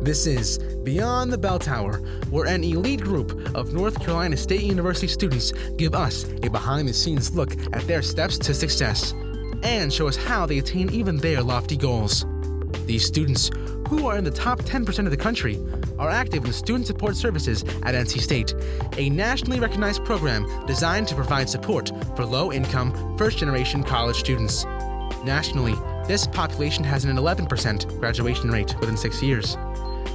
This is Beyond the Bell Tower, where an elite group of North Carolina State University students give us a behind-the-scenes look at their steps to success and show us how they attain even their lofty goals. These students, who are in the top 10% of the country, are active in student support services at NC State, a nationally recognized program designed to provide support for low-income, first-generation college students. Nationally, this population has an 11% graduation rate within 6 years.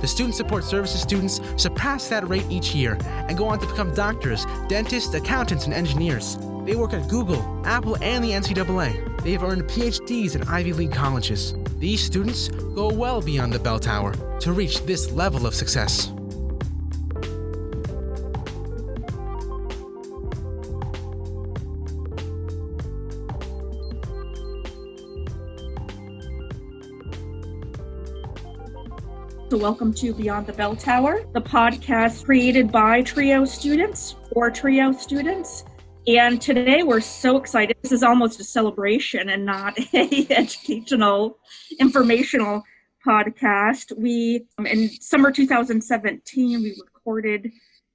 The Student Support Services students surpass that rate each year and go on to become doctors, dentists, accountants, and engineers. They work at Google, Apple, and the NCAA. They have earned PhDs in Ivy League colleges. These students go well beyond the bell tower to reach this level of success. So welcome to Beyond the Bell Tower, the podcast created by TRIO students for TRIO students. And today we're so excited. This is almost a celebration and not a educational, informational podcast. In summer 2017, we recorded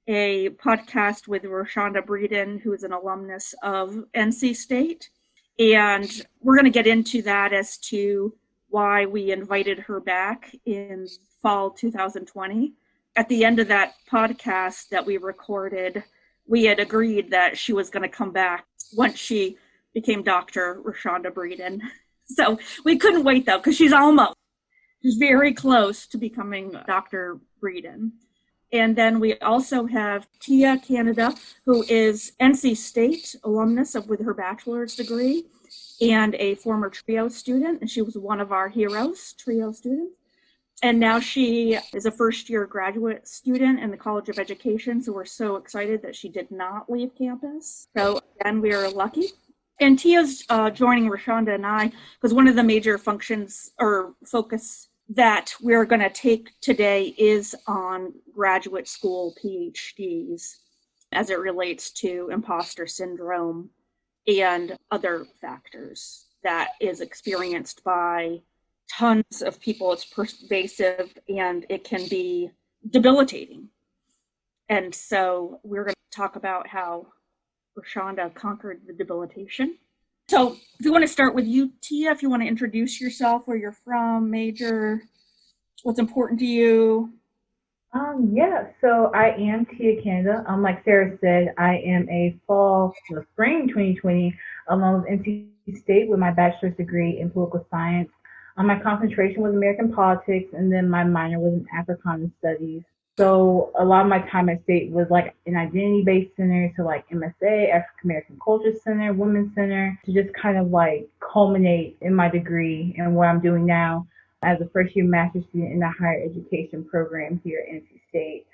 a podcast with Roshaunda Breeden, who is an alumnus of NC State. And we're going to get into that as to why we invited her back in fall 2020. At the end of that podcast that we recorded, we had agreed that she was going to come back once she became Dr. Roshaunda Breeden. So we couldn't wait though, because she's very close to becoming Dr. Breeden. And then we also have Tia Canada, who is NC State alumnus with her bachelor's degree and a former TRIO student. And she was one of our heroes, TRIO students. And now she is a first-year graduate student in the College of Education, so we're so excited that she did not leave campus. So again, we are lucky. And Tia's joining Roshaunda and I, because one of the major functions or focus that we're going to take today is on graduate school PhDs as it relates to imposter syndrome and other factors that is experienced by tons of people. It's pervasive and it can be debilitating. And so we're going to talk about how Roshanda conquered the debilitation. So if you want to start with you, Tia, if you want to introduce yourself, where you're from, major, what's important to you. So I am Tia Canada. Like Sarah said, I am a spring 2020 alum of NC State with my bachelor's degree in political science. My concentration was American politics, and then my minor was in Africana studies. So a lot of my time at State was like an identity-based center to like MSA, African American Culture Center, Women's Center, to just kind of like culminate in my degree and what I'm doing now as a first-year master's student in the higher education program here at NC State.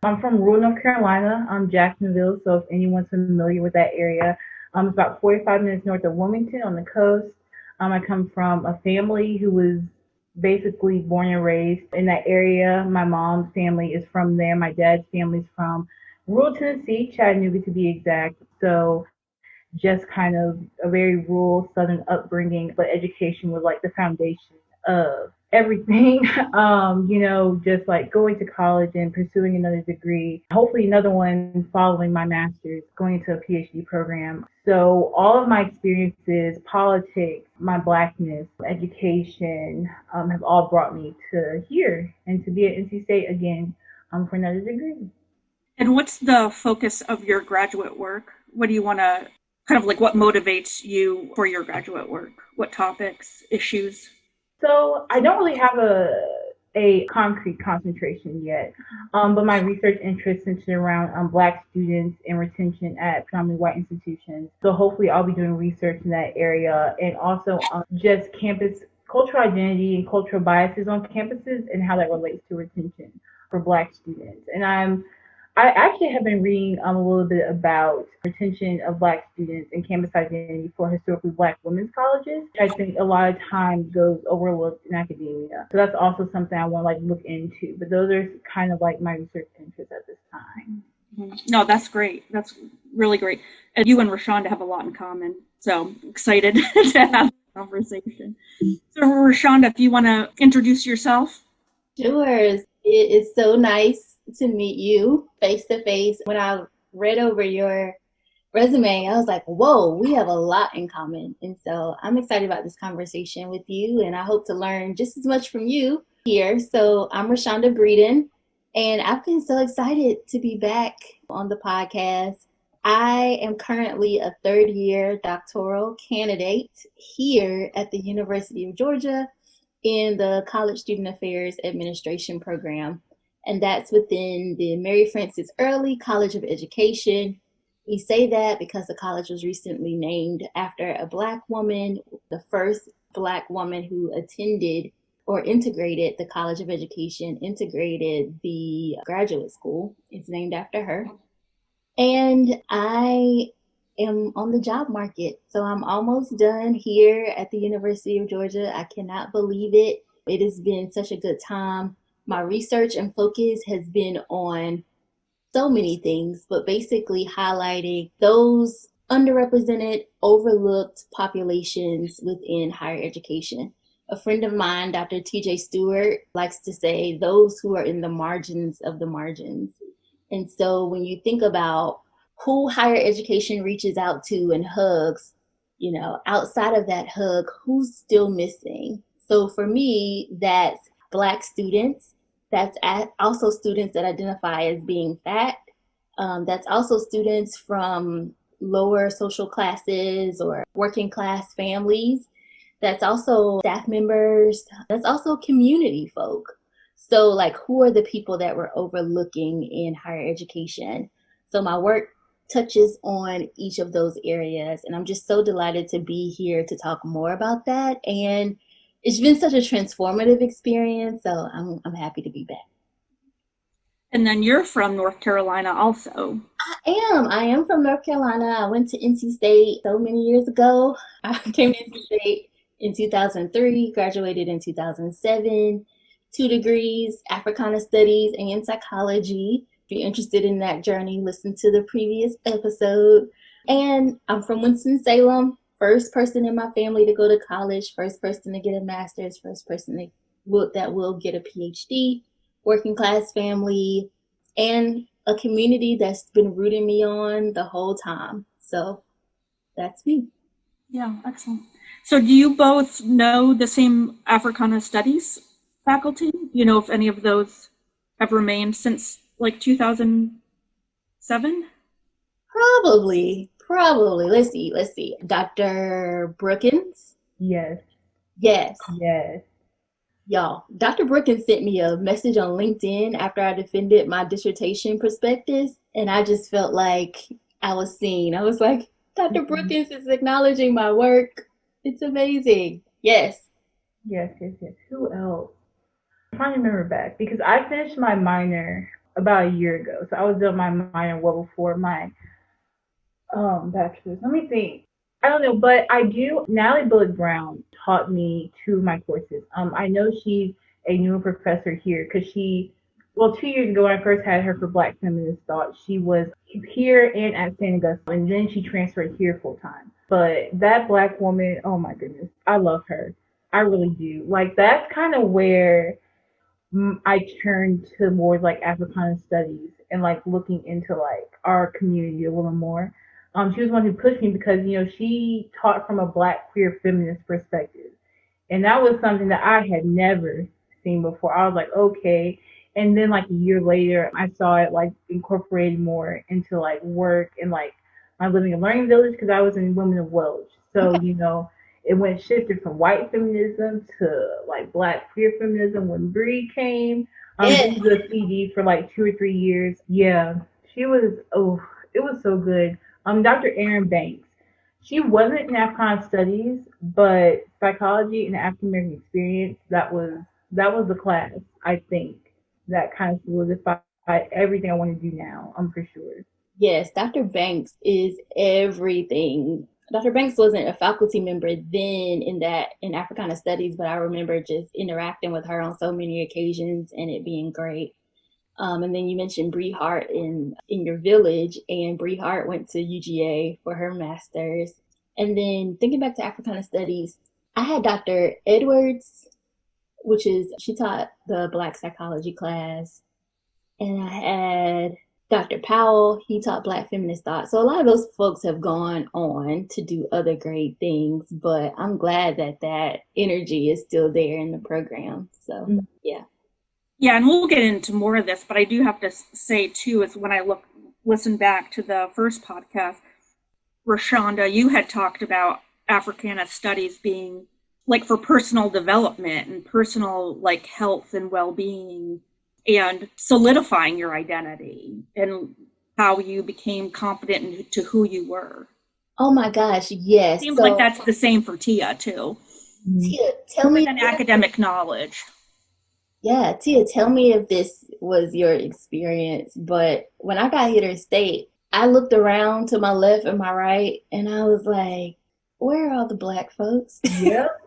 I'm from rural North Carolina, Jacksonville, so if anyone's familiar with that area, it's about 45 minutes north of Wilmington on the coast. I come from a family who was basically born and raised in that area. My mom's family is from there. My dad's family's from rural Tennessee, Chattanooga to be exact. So just kind of a very rural southern upbringing, but education was like the foundation of everything. Just like going to college and pursuing another degree, hopefully another one following my master's, going into a PhD program. So all of my experiences, politics, my Blackness, education, have all brought me to here and to be at NC State again for another degree. And what's the focus of your graduate work? What do you want to, what motivates you for your graduate work? What topics, issues? So I don't really have a concrete concentration yet, but my research interests centered around Black students and retention at predominantly white institutions. So hopefully I'll be doing research in that area, and also just campus cultural identity and cultural biases on campuses and how that relates to retention for Black students. And I actually have been reading a little bit about retention of Black students and campus identity for historically Black women's colleges. I think a lot of time goes overlooked in academia. So that's also something I want to look into. But those are kind of like my research interests at this time. No, that's great. That's really great. And you and Roshanda have a lot in common. So I'm excited to have a conversation. So Roshanda, if you want to introduce yourself. Sure. It is so nice to meet you face to face. When I read over your resume, I was like, whoa, we have a lot in common. And so I'm excited about this conversation with you, and I hope to learn just as much from you here. So I'm Roshaunda Breeden, and I've been so excited to be back on the podcast. I am currently a third year doctoral candidate here at the University of Georgia in the College Student Affairs Administration program. And that's within the Mary Frances Early College of Education. We say that because the college was recently named after a Black woman, the first Black woman who attended or integrated the College of Education, integrated the graduate school. It's named after her. And I am on the job market. So I'm almost done here at the University of Georgia. I cannot believe it. It has been such a good time. My research and focus has been on so many things, but basically highlighting those underrepresented, overlooked populations within higher education. A friend of mine, Dr. TJ Stewart, likes to say those who are in the margins of the margins. And so when you think about who higher education reaches out to and hugs, outside of that hug, who's still missing? So for me, that's Black students. That's also students that identify as being fat. That's also students from lower social classes or working class families. That's also staff members. That's also community folk. So like, who are the people that we're overlooking in higher education? So my work touches on each of those areas. And I'm just so delighted to be here to talk more about that. And it's been such a transformative experience. So I'm happy to be back. And then you're from North Carolina also. I am from North Carolina. I went to NC State so many years ago. I came to NC State in 2003, graduated in 2007, 2 degrees, Africana Studies and psychology. If you're interested in that journey, listen to the previous episode. And I'm from Winston-Salem, first person in my family to go to college, first person to get a master's, first person that will get a PhD, working class family, and a community that's been rooting me on the whole time. So that's me. Yeah, excellent. So do you both know the same Africana Studies faculty? You know if any of those have remained since like 2007? Probably. Let's see. Dr. Brookins? Yes. Yes. Y'all, Dr. Brookins sent me a message on LinkedIn after I defended my dissertation prospectus, and I just felt like I was seen. I was like, Dr. Brookins is acknowledging my work. It's amazing. Yes. Who else? I'm trying to remember back because I finished my minor about a year ago. So I was doing my minor well before my bachelor's. Let me think. I don't know, but I do. Natalie Bullock Brown taught me 2 of my courses. I know she's a newer professor here because 2 years ago when I first had her for Black Feminist Thought, she was here and at St. Augustine, and then she transferred here full time. But that Black woman, oh my goodness, I love her. I really do. Like, that's kind of where I turned towards like Africana studies and like looking into like our community a little more. She was one who pushed me because she taught from a Black queer feminist perspective, and that was something that I had never seen before. I was like, okay. And then like a year later, I saw it like incorporated more into like work and like my living and learning village because I was in Women of Welsh. So it shifted from white feminism to like Black queer feminism when Bree came. She was a CD for like 2 or 3 years. Yeah, she was. Oh, it was so good. Dr. Erin Banks. She wasn't in Africana Studies, but psychology and African American experience. That was the class. I think that kind of solidified everything I want to do now. For sure. Yes, Dr. Banks is everything. Dr. Banks wasn't a faculty member then in Africana Studies, but I remember just interacting with her on so many occasions and it being great. And then you mentioned Bree Hart in your village, and Bree Hart went to UGA for her master's. And then thinking back to Africana Studies, I had Dr. Edwards which is, she taught the Black psychology class. And I had Dr. Powell, he taught Black feminist thought. So a lot of those folks have gone on to do other great things, but I'm glad that that energy is still there in the program. So, yeah. Yeah, and we'll get into more of this, but I do have to say, too, is when I listen back to the first podcast, Roshanda, you had talked about Africana studies being like for personal development and personal like health and well-being and solidifying your identity and how you became confident into who you were. Oh my gosh, yes. Seems like that's the same for Tia, too. Tia, tell me. An academic knowledge. Yeah, Tia, tell me if this was your experience. But when I got here to state, I looked around to my left and my right, and I was like, where are all the Black folks? Yep.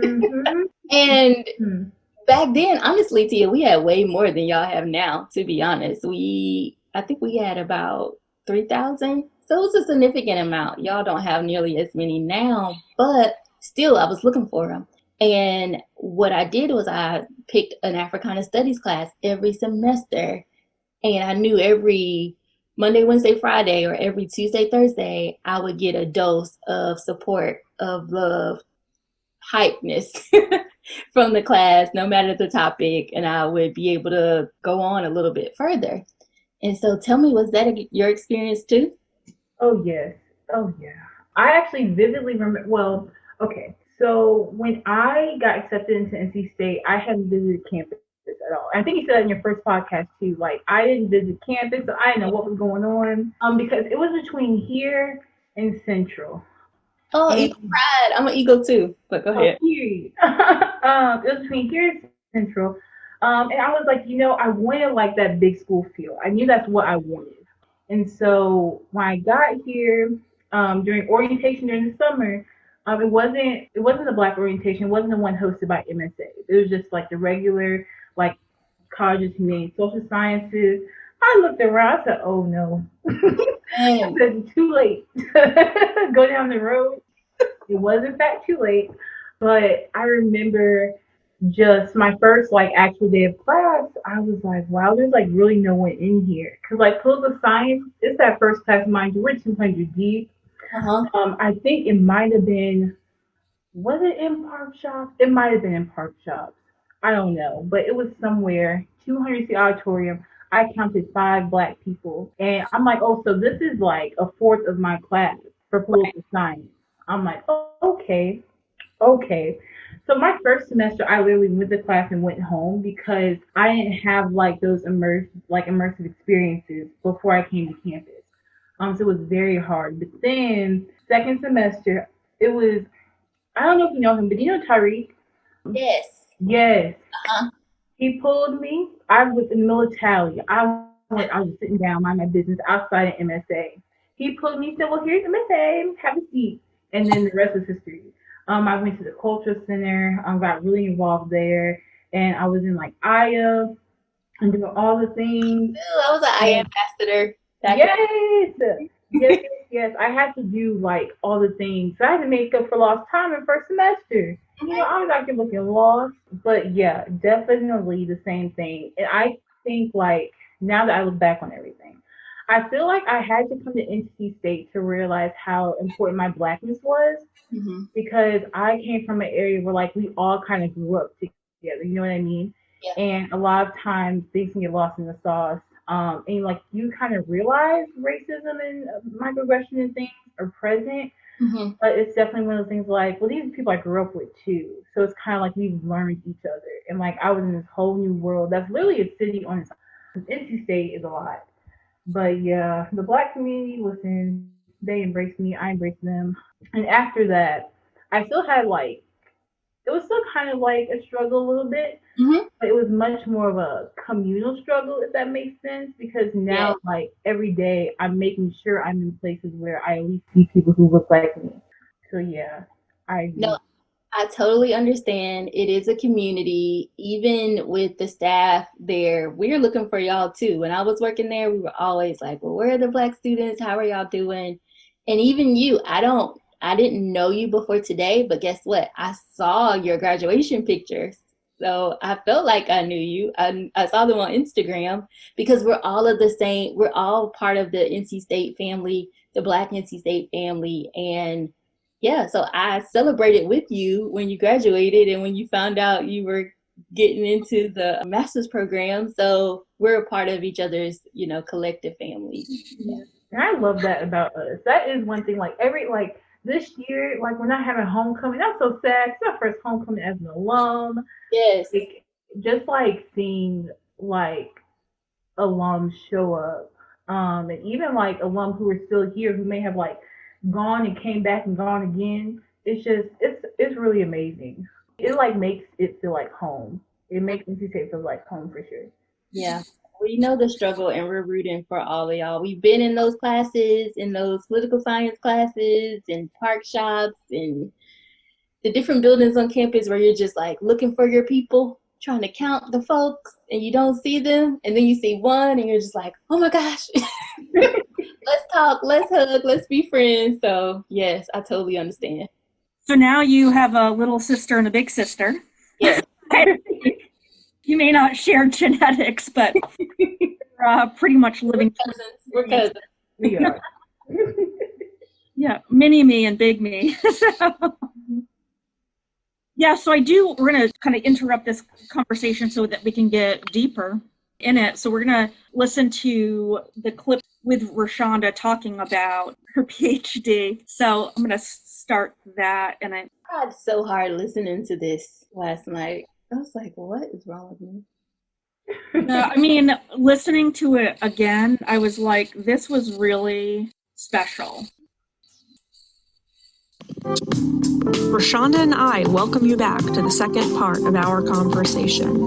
Mm-hmm. And back then, honestly, Tia, we had way more than y'all have now, to be honest. I think we had about 3,000. So it was a significant amount. Y'all don't have nearly as many now, but still, I was looking for them. And what I did was I picked an Africana Studies class every semester. And I knew every Monday, Wednesday, Friday, or every Tuesday, Thursday, I would get a dose of support, of love, hypeness from the class, no matter the topic. And I would be able to go on a little bit further. And so tell me, was that your experience too? Oh, yes. Oh, yeah. I actually vividly remember, well, okay. So when I got accepted into NC State, I hadn't visited campus at all. I think you said that in your first podcast too. Like I didn't visit campus, so I didn't know what was going on. Because it was between here and Central. Oh, Eagle Pride. I'm an Eagle too. But go ahead. It was between here and Central. And I was like, I wanted like that big school feel. I knew that's what I wanted. And so when I got here, during orientation during the summer, it wasn't the Black orientation. It wasn't the one hosted by MSA. It was just like the regular, like College of Humanities, Social Sciences. I looked around. I said, "Oh no!" I said, "Too late." Go down the road. It was in fact too late. But I remember just my first like actual day of class. I was like, "Wow, there's like really no one in here." Because like political science, it's that first class, mind you, we're 200 deep. I think it might have been, was it in Park Shops? It might have been in Park Shops. I don't know, but it was somewhere, 200 seat auditorium. I counted 5 Black people. And I'm like, oh, so this is like a fourth of my class for political science. I'm like, oh, okay. So my first semester, I literally went to class and went home because I didn't have like those immersive experiences before I came to campus. So it was very hard. But then second semester, it was, I don't know if you know him, but you know Tariq? Yes. Yes. He pulled me. I was in the military. I was sitting down, mind my business outside of MSA. He pulled me and said, well, here's MSA. Have a seat. And then the rest was history. I went to the culture center. Got really involved there. And I was in like Aya and doing all the things. Ooh, I was an Aya ambassador. Yes. I had to do like all the things. So I had to make up for lost time in first semester. I was actually looking lost. But yeah, definitely the same thing. And I think like now that I look back on everything, I feel like I had to come to NC State to realize how important my Blackness was. Because I came from an area where like we all kind of grew up together. You know what I mean? Yeah. And a lot of times things can get lost in the sauce. And like you kind of realize racism and microaggression and things are present, but it's definitely one of those things like, well, these are people I grew up with too. So it's kind of like we've learned each other. And like I was in this whole new world that's literally a city on its own. NC State is a lot. But yeah, the Black community, listen, they embraced me, I embraced them. And after that, I still had like, it was still kind of like a struggle a little bit, but it was much more of a communal struggle, if that makes sense, because now like every day I'm making sure I'm in places where I at least see people who look like me. So yeah, No, I totally understand. It is a community. Even with the staff there, we're looking for y'all too. When I was working there, we were always like, well, where are the Black students? How are y'all doing? And even you, I didn't know you before today, but guess what? I saw your graduation pictures So I felt like I knew you. I saw them on Instagram because we're all part of the NC State family, the Black NC State family. And yeah, so I celebrated with you when you graduated and when you found out you were getting into the master's program. So we're a part of each other's, collective family. Yeah. And I love that about us. That is one thing, this year, we're not having homecoming. That's so sad. It's our first homecoming as an alum. Yes. Just seeing alums show up. And even alum who are still here who may have gone and came back and gone again. It's really amazing. It makes it feel like home. It makes NC State feel like home for sure. Yeah. We know the struggle and we're rooting for all of y'all. We've been in those classes, in those political science classes and park shops and the different buildings on campus where you're just looking for your people, trying to count the folks and you don't see them. And then you see one and you're just like, oh my gosh, let's talk, let's hug, let's be friends. So yes, I totally understand. So now you have a little sister and a big sister. Yes. You may not share genetics, but you're pretty much living. We're cousins. We are. Yeah, mini me and big me. Yeah, so we're going to kind of interrupt this conversation so that we can get deeper in it. So we're going to listen to the clip with Roshanda talking about her PhD. So I'm going to start that. And I tried so hard listening to this last night. I was like, what is wrong with me? Listening to it again, I was like, this was really special. Roshanda and I welcome you back to the second part of our conversation.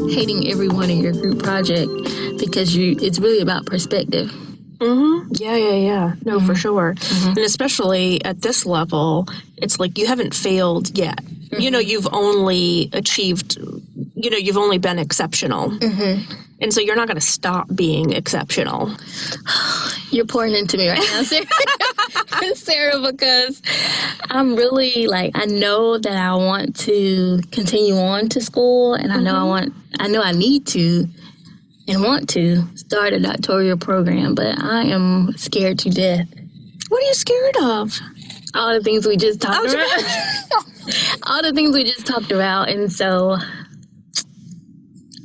Hating everyone in your group project because it's really about perspective. Mm-hmm. Yeah. No, for sure. Mm-hmm. And especially at this level, it's like you haven't failed yet. Mm-hmm. You've only achieved, you've only been exceptional. Mm-hmm. And so you're not going to stop being exceptional. You're pouring into me right now, Sarah. Sarah, because I'm really I know that I want to continue on to school and I know I need to and want to start a doctoral program, but I am scared to death. What are you scared of? All the things we just talked about. All the things we just talked about. And so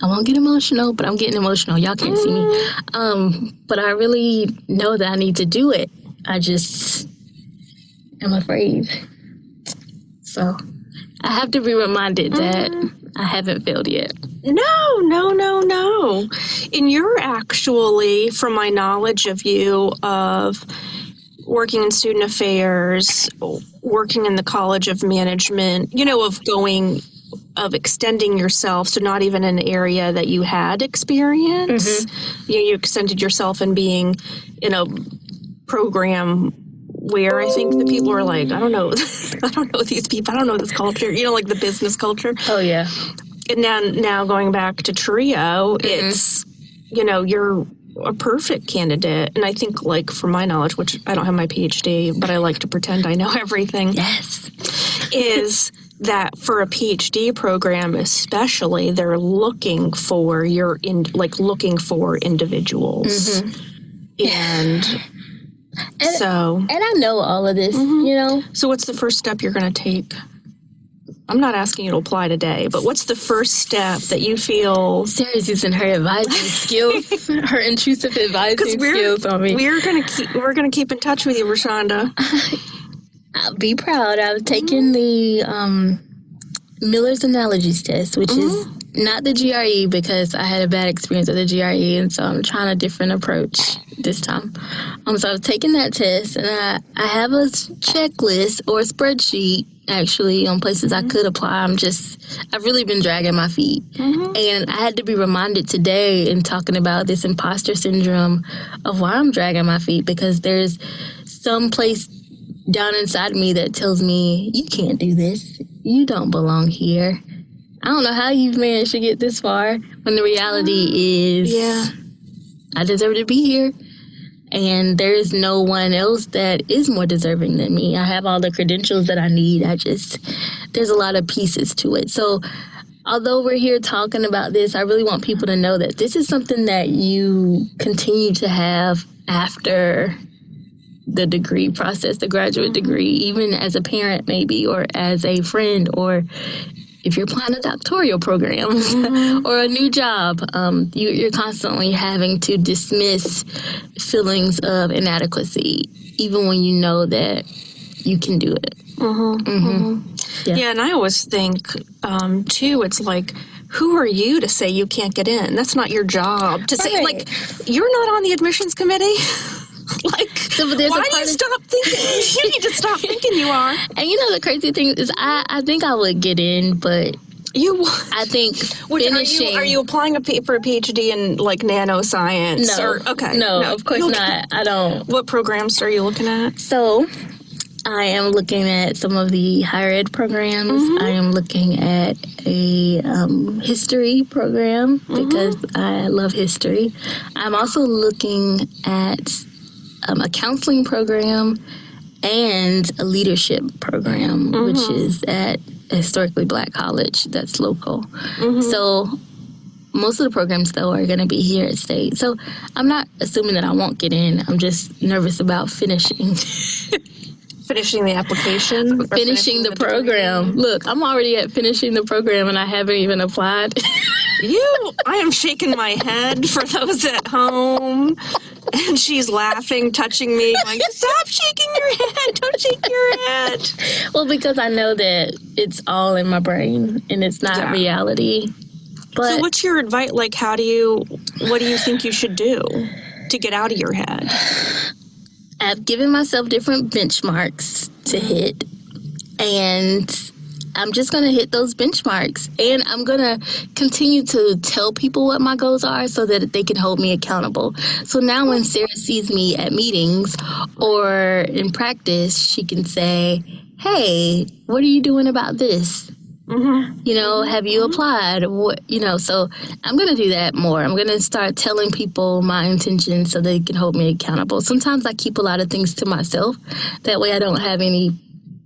I won't get emotional, but I'm getting emotional. Y'all can't see me. But I really know that I need to do it. I just am afraid. So I have to be reminded that I haven't failed yet. No. And you're actually, from my knowledge of you, of working in student affairs, working in the College of Management, of extending yourself, so not even an area that you had experience. Mm-hmm. You extended yourself in being in a program where I think the people are like, I don't know these people, I don't know this culture, the business culture. Oh, yeah. And now going back to Trio, it's, you're a perfect candidate. And I think, from my knowledge, which I don't have my PhD, but I like to pretend I know everything. Yes. Is that for a PhD program, especially, they're looking for looking for individuals. Mm-hmm. And I know all of this, So what's the first step you're going to take? I'm not asking you to apply today, but what's the first step that you feel? Sarah's using her advising skills, her intrusive advising skills on me. We're gonna keep in touch with you, Roshanda. I'll be proud. I've taken the Miller's Analogies test, which is not the GRE because I had a bad experience with the GRE, and so I'm trying a different approach this time. So I've taken that test, and I have a checklist or a spreadsheet actually on places I could apply. I've really been dragging my feet. And I had to be reminded today in talking about this imposter syndrome of why I'm dragging my feet, because there's some place down inside me that tells me, you can't do this. You don't belong here. I don't know how you've managed to get this far, when the reality is I deserve to be here. And there is no one else that is more deserving than me. I have all the credentials that I need. There's a lot of pieces to it. So although we're here talking about this, I really want people to know that this is something that you continue to have after the degree process, the graduate degree, even as a parent maybe, or as a friend, or if you're applying to doctoral programs or a new job, you're constantly having to dismiss feelings of inadequacy, even when you know that you can do it. Yeah, and I always think, too, it's like, who are you to say you can't get in? That's not your job. To say, like, you're not on the admissions committee. Like, so, why do you stop thinking? You need to stop thinking you are. And you know, the crazy thing is, I think I would get in, but I think finishing. Are you applying for a PhD in like nanoscience? No, no, of course not. I don't. What programs are you looking at? So, I am looking at some of the higher ed programs. I am looking at a history program because I love history. I'm also looking at a counseling program and a leadership program, which is at a historically Black college that's local. So most of the programs, though, are going to be here at State. So I'm not assuming that I won't get in. I'm just nervous about finishing. Finishing the application? Finishing the program. Look, I'm already at finishing the program and I haven't even applied. I am shaking my head for those at home. And she's laughing, touching me, going, stop shaking your head. Don't shake your head. Well, because I know that it's all in my brain and it's not reality. But, so what's your advice? Like, what do you think you should do to get out of your head? I've given myself different benchmarks to hit, and I'm just going to hit those benchmarks. And I'm going to continue to tell people what my goals are so that they can hold me accountable. So now when Sarah sees me at meetings or in practice, she can say, hey, what are you doing about this? You know, have you applied? So I'm going to do that more. I'm going to start telling people my intentions so they can hold me accountable. Sometimes I keep a lot of things to myself. That way I don't have any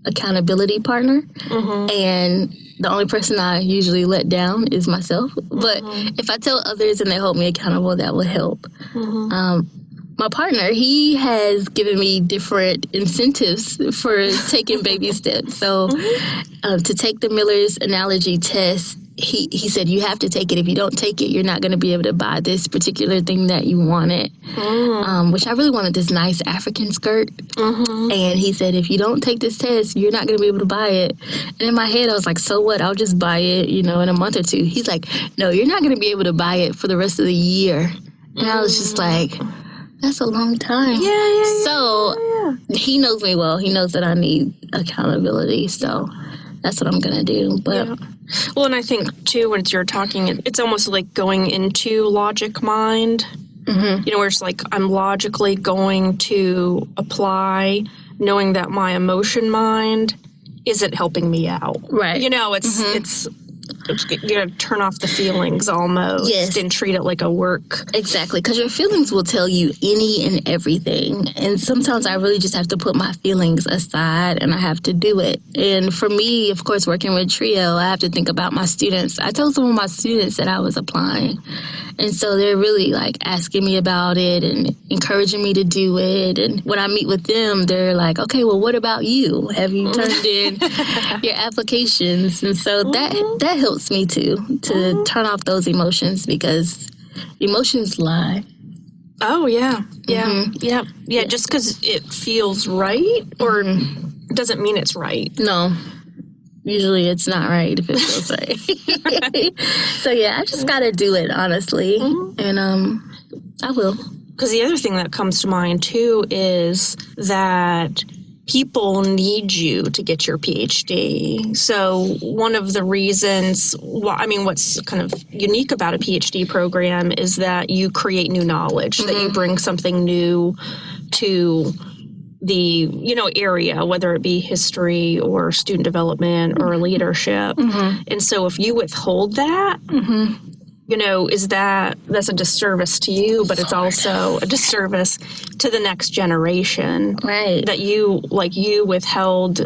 accountability partner. And the only person I usually let down is myself. But if I tell others and they hold me accountable, that will help. My partner, he has given me different incentives for taking baby steps. So to take the Miller's analogy test, he said, you have to take it. If you don't take it, you're not going to be able to buy this particular thing that you wanted, which I really wanted, this nice African skirt. And he said, if you don't take this test, you're not going to be able to buy it. And in my head, I was like, so what? I'll just buy it, in a month or two. He's like, no, you're not going to be able to buy it for the rest of the year. And I was just like, that's a long time. So he knows me well. He knows that I need accountability. So that's what I'm going to do. But well, and I think, too, when you're talking, it's almost like going into logic mind. Where it's like I'm logically going to apply, knowing that my emotion mind isn't helping me out. Right. It's you gotta turn off the feelings almost and treat it like a work. Exactly, because your feelings will tell you any and everything. And sometimes I really just have to put my feelings aside and I have to do it. And for me, of course, working with Trio, I have to think about my students. I told some of my students that I was applying. And so they're really like asking me about it and encouraging me to do it. And when I meet with them, they're like, okay, well, what about you? Have you turned in your applications? And so that helps me too, to turn off those emotions, because emotions lie. Oh, yeah. Yeah. Just because it feels right or doesn't mean it's right. No. Usually it's not right if it feels right. So, yeah, I just got to do it, honestly. And I will. Because the other thing that comes to mind, too, is that people need you to get your PhD. So one of the reasons, what's kind of unique about a PhD program is that you create new knowledge, that you bring something new to the, area, whether it be history or student development or leadership. And so if you withhold that, that's a disservice to you, but it's also a disservice to the next generation. Right. That you withheld,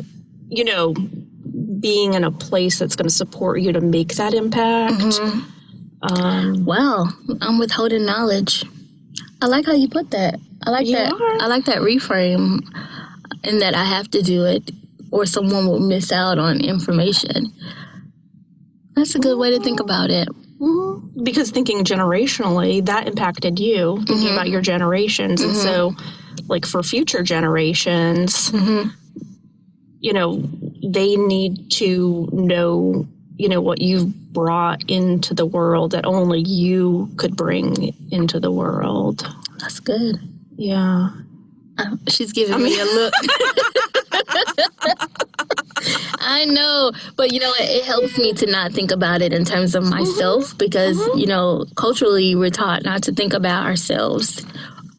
being in a place that's going to support you to make that impact. Well, I'm withholding knowledge. I like how you put that. I like that. I like that reframe, and that I have to do it, or someone will miss out on information. That's a good way to think about it. Because thinking generationally, that impacted you, thinking about your generations. And so, like, for future generations, you know, they need to know, you know, what you've brought into the world that only you could bring into the world. That's good. Yeah. She's giving me a look. I know, but you know, it helps me to not think about it in terms of myself because, you know, culturally we're taught not to think about ourselves,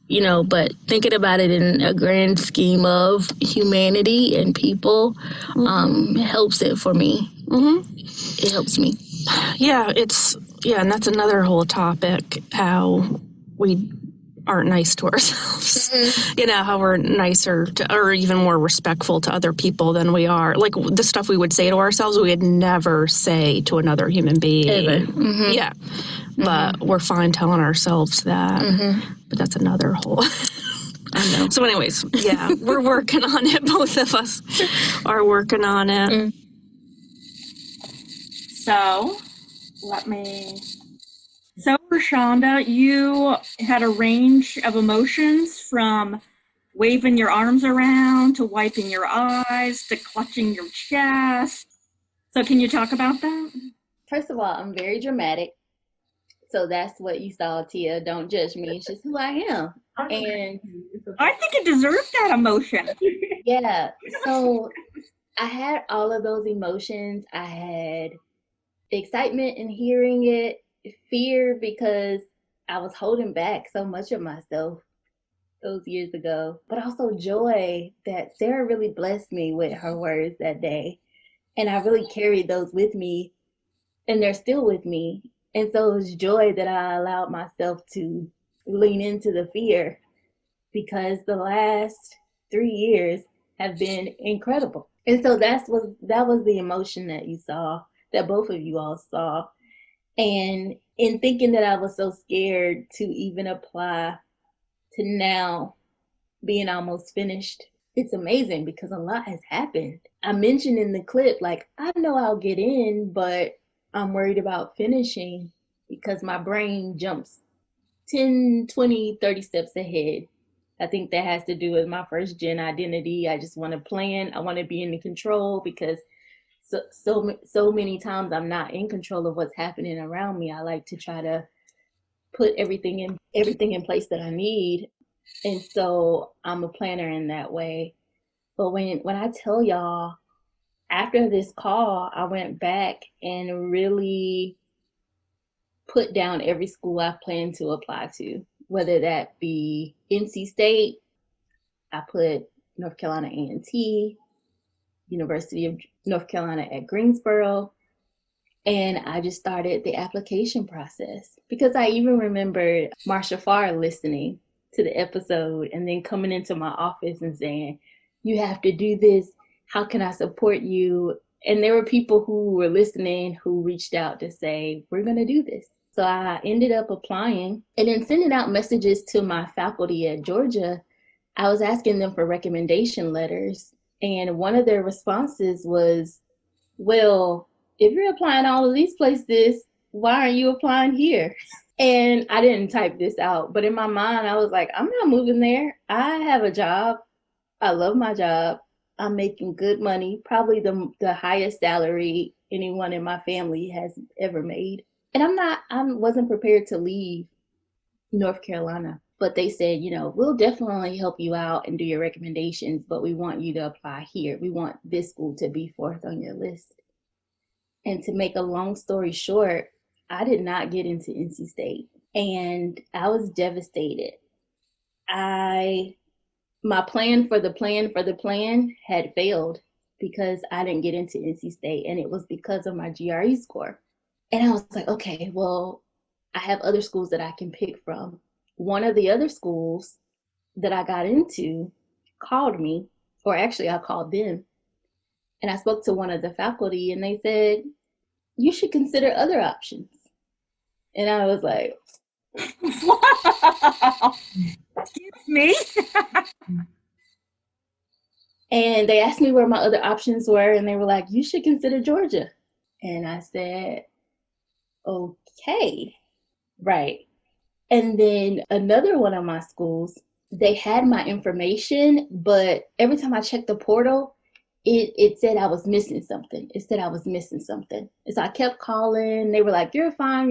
you know, but thinking about it in a grand scheme of humanity and people helps it for me. It helps me. Yeah, and that's another whole topic, how we aren't nice to ourselves. You know, how we're nicer to, or even more respectful to other people than we are. Like the stuff we would say to ourselves, we would never say to another human being. Ever. Yeah. But we're fine telling ourselves that. But that's another whole. I know. So anyways, yeah, we're working on it. Both of us are working on it. So, Roshanda, you had a range of emotions from waving your arms around to wiping your eyes to clutching your chest. So can you talk about that? First of all, I'm very dramatic. So that's what you saw, Tia. Don't judge me. It's just who I am. And I think it deserves that emotion. yeah. So I had all of those emotions. I had excitement in hearing it, fear because I was holding back so much of myself those years ago, but also joy that Sarah really blessed me with her words that day. And I really carried those with me, and they're still with me. And so it was joy that I allowed myself to lean into the fear because the last 3 years have been incredible. And so that was the emotion that you saw, that both of you all saw. And in thinking that I was so scared to even apply to now being almost finished, it's amazing because a lot has happened. I mentioned in the clip, like, I know I'll get in, but I'm worried about finishing because my brain jumps 10, 20, 30 steps ahead. I think that has to do with my first gen identity. I just want to plan. I want to be in control because so many times I'm not in control of what's happening around me. I like to try to put everything in place that I need. And so I'm a planner in that way. But when I tell y'all, after this call, I went back and really put down every school I plan to apply to, whether that be NC State, I put North Carolina A&T, University of North Carolina at Greensboro, and I just started the application process because I even remember Marsha Farr listening to the episode and then coming into my office and saying, you have to do this. How can I support you? And there were people who were listening who reached out to say, we're going to do this. So I ended up applying and then sending out messages to my faculty at Georgia. I was asking them for recommendation letters. And one of their responses was, well, if you're applying all of these places, why aren't you applying here? And I didn't type this out, but in my mind, I was like, I'm not moving there. I have a job. I love my job. I'm making good money, probably the highest salary anyone in my family has ever made. And I wasn't prepared to leave North Carolina, but they said, we'll definitely help you out and do your recommendations, but we want you to apply here. We want this school to be fourth on your list. And to make a long story short, I did not get into NC State and I was devastated. My plan for the plan had failed because I didn't get into NC State, and it was because of my GRE score. And I was like, okay, well, I have other schools that I can pick from. One of the other schools that I got into called me, or actually I called them, And I spoke to one of the faculty and they said, you should consider other options. And I was like, Wow. Excuse me. and they asked me where my other options were, and they were like, you should consider Georgia. And I said, okay, right. And then another one of my schools, they had my information, but every time I checked the portal, it said I was missing something. It said I was missing something. And so I kept calling. They were like, you're fine.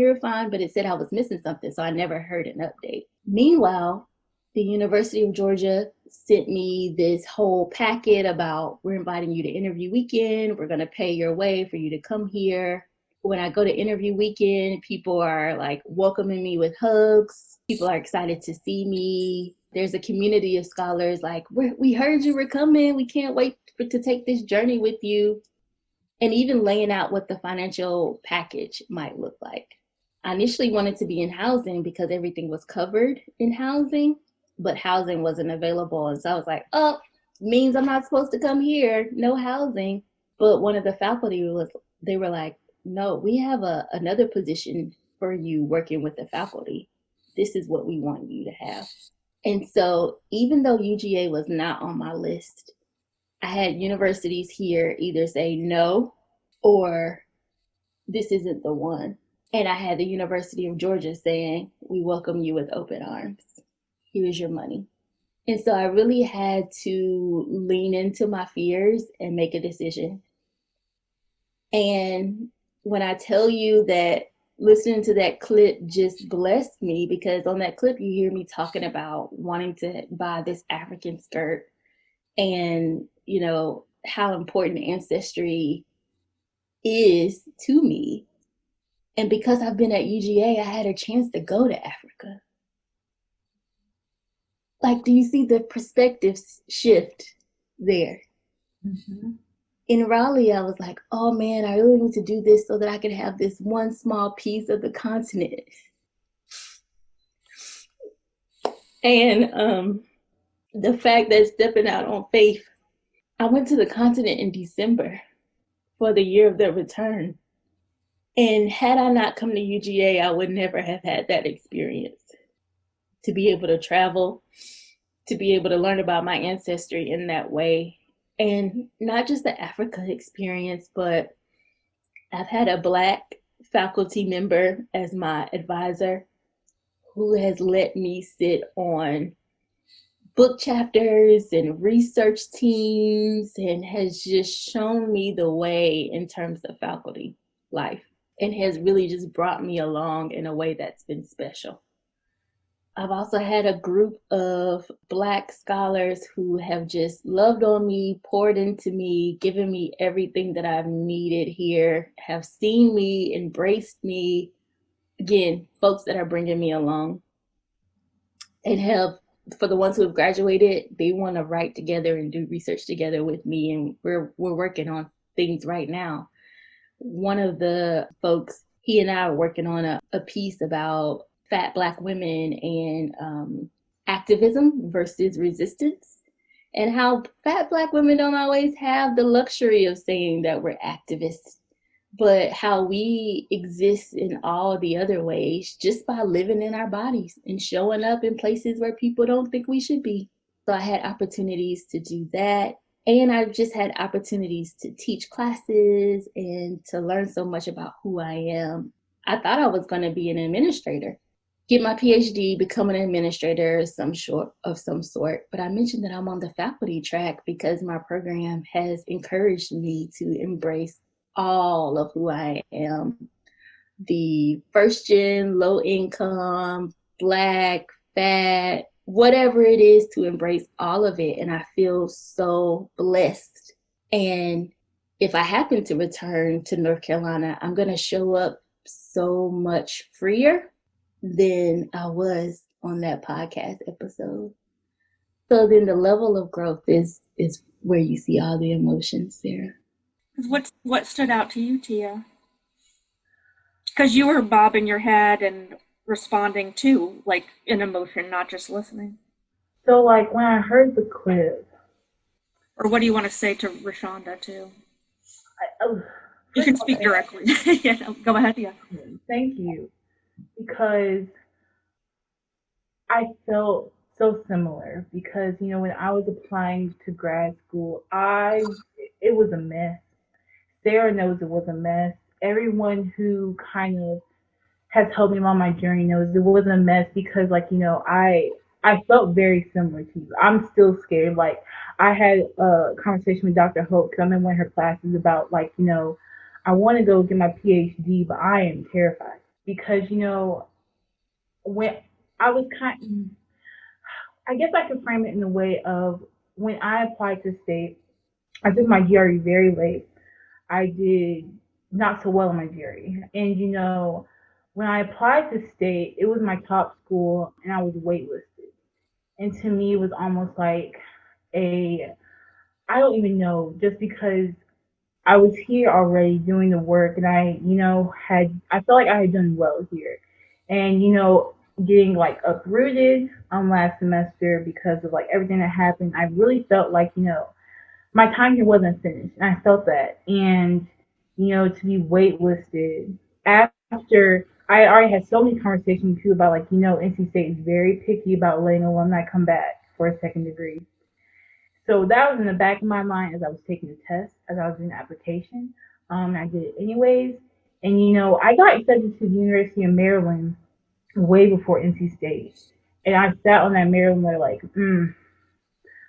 But it said I was missing something. So I never heard an update. Meanwhile, the University of Georgia sent me this whole packet about, we're inviting you to interview weekend. We're going to pay your way for you to come here. When I go to interview weekend, people are like welcoming me with hugs. People are excited to see me. There's a community of scholars like, we heard you were coming. We can't wait to take this journey with you. And even laying out what the financial package might look like. I initially wanted to be in housing because everything was covered in housing, but housing wasn't available. And so I was like, oh, means I'm not supposed to come here. No housing. But one of the faculty they were like, no, we have another position for you working with the faculty. This is what we want you to have. And so even though UGA was not on my list, I had universities here either say no or this isn't the one. And I had the University of Georgia saying, we welcome you with open arms. Here's your money. And so I really had to lean into my fears and make a decision. And when I tell you that listening to that clip just blessed me, because on that clip, you hear me talking about wanting to buy this African skirt and, you know, how important ancestry is to me. And because I've been at UGA, I had a chance to go to Africa. Like, do you see the perspective shift there? Mm-hmm. In Raleigh, I was like, oh man, I really need to do this so that I can have this one small piece of the continent. And the fact that stepping out on faith, I went to the continent in December for the year of the return. And had I not come to UGA, I would never have had that experience. To be able to travel, to be able to learn about my ancestry in that way. And not just the Africa experience, but I've had a Black faculty member as my advisor who has let me sit on book chapters and research teams and has just shown me the way in terms of faculty life and has really just brought me along in a way that's been special. I've also had a group of Black scholars who have just loved on me, poured into me, given me everything that I've needed here, have seen me, embraced me. Again, folks that are bringing me along. And have, for the ones who have graduated, they want to write together and do research together with me. And we're working on things right now. One of the folks, he and I are working on a piece about fat Black women and activism versus resistance, and how fat Black women don't always have the luxury of saying that we're activists, but how we exist in all the other ways just by living in our bodies and showing up in places where people don't think we should be. So I had opportunities to do that. And I've just had opportunities to teach classes and to learn so much about who I am. I thought I was going to be an administrator, get my PhD, become an administrator of some sort. But I mentioned that I'm on the faculty track because my program has encouraged me to embrace all of who I am. The first gen, low income, Black, fat, whatever it is, to embrace all of it. And I feel so blessed. And if I happen to return to North Carolina, I'm going to show up so much freer than I was on that podcast episode. So then the level of growth is where you see all the emotions, Sarah. What stood out to you, Tia? Because you were bobbing your head and responding to, like, in emotion, not just listening. So, like, when I heard the clip. Or what do you want to say to Roshanda, too? You can speak directly. Yeah, go ahead. Yeah. Thank you. Because I felt so similar because when I was applying to grad school, it was a mess. Sarah knows it was a mess. Everyone who kind of has helped me on my journey knows it was a mess because I felt very similar to you. I'm still scared. Like I had a conversation with Dr. Hope because I'm in one of her classes about I want to go get my PhD, but I am terrified because when I was I guess I could frame it in a way of when I applied to state, I took my GRE very late. I did not so well in my GRE. And when I applied to state, it was my top school and I was waitlisted. And to me, it was almost like I don't even know, just because I was here already doing the work and I felt like I had done well here. And, getting like uprooted last semester because of like everything that happened, I really felt like, my time here wasn't finished. And I felt that. And, to be waitlisted after I already had so many conversations too about NC State is very picky about letting alumni come back for a second degree. So that was in the back of my mind as I was taking the test, as I was doing the application. I did it anyways. And, I got accepted to the University of Maryland way before NC State. And I sat on that Maryland letter like,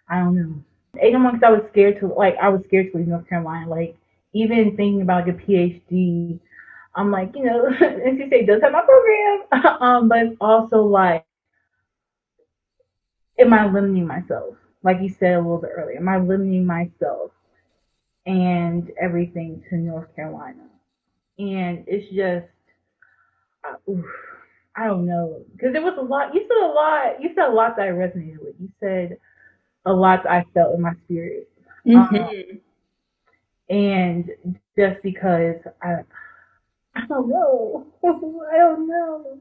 I don't know. 8 months I was scared to leave North Carolina. Like, even thinking about like a PhD, I'm like, NC State does have my program. But it's also like, am I limiting myself? Like you said a little bit earlier, am I limiting myself and everything to North Carolina? And it's just, I don't know, because there was a lot. You said a lot. You said a lot that I resonated with. You said a lot that I felt in my spirit. And just because I don't know, I don't know.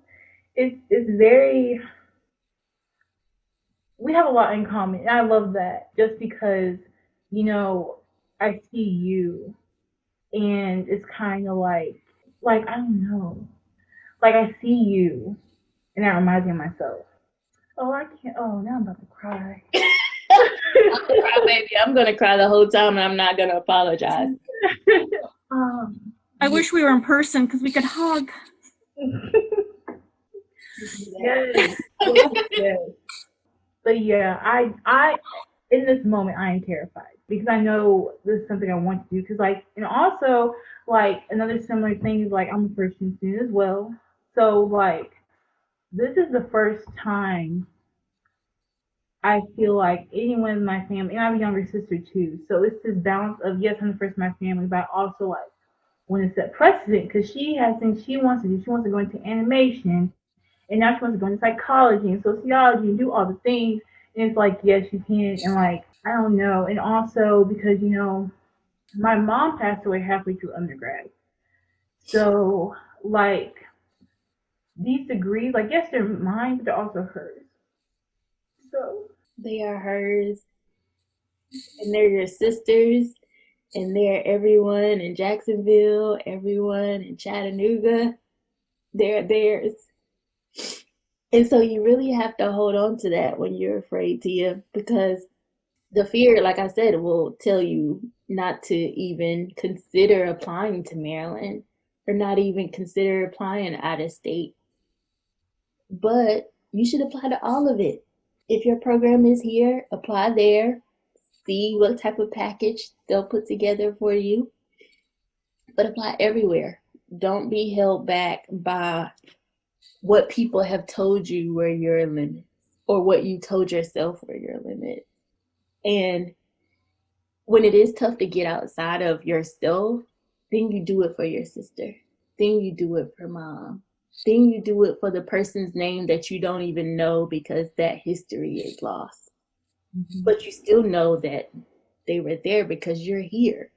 It's very. We have a lot in common, and I love that. Just because, I see you, and it's kind of like I don't know, like I see you, and that reminds me of myself. Oh, I can't. Oh, now I'm about to cry. Baby, I'm gonna cry the whole time, and I'm not gonna apologize. I wish we were in person because we could hug. Yes. Yes. But yeah, I in this moment I am terrified because I know this is something I want to do. Because and also another similar thing is I'm a first year student as well. So this is the first time I feel like anyone in my family, and I have a younger sister too. So it's this balance of, yes, I'm the first in my family, but I also want to set precedent because she has things she wants to do. She wants to go into animation, and now she wants to go into psychology and sociology and do all the things. And it's like, yes, you can. And I don't know. And also because, my mom passed away halfway through undergrad. So these degrees, yes, they're mine, but they're also hers. So they are hers, and they're your sisters, and they're everyone in Jacksonville, everyone in Chattanooga. They're theirs. And so you really have to hold on to that when you're afraid, Tia, because the fear, like I said, will tell you not to even consider applying to Maryland or not even consider applying out of state. But you should apply to all of it. If your program is here, apply there. See what type of package they'll put together for you. But apply everywhere. Don't be held back by what people have told you were your limits or what you told yourself were your limits. And when it is tough to get outside of yourself, then you do it for your sister. Then you do it for mom. Then you do it for the person's name that you don't even know because that history is lost. Mm-hmm. But you still know that they were there because you're here.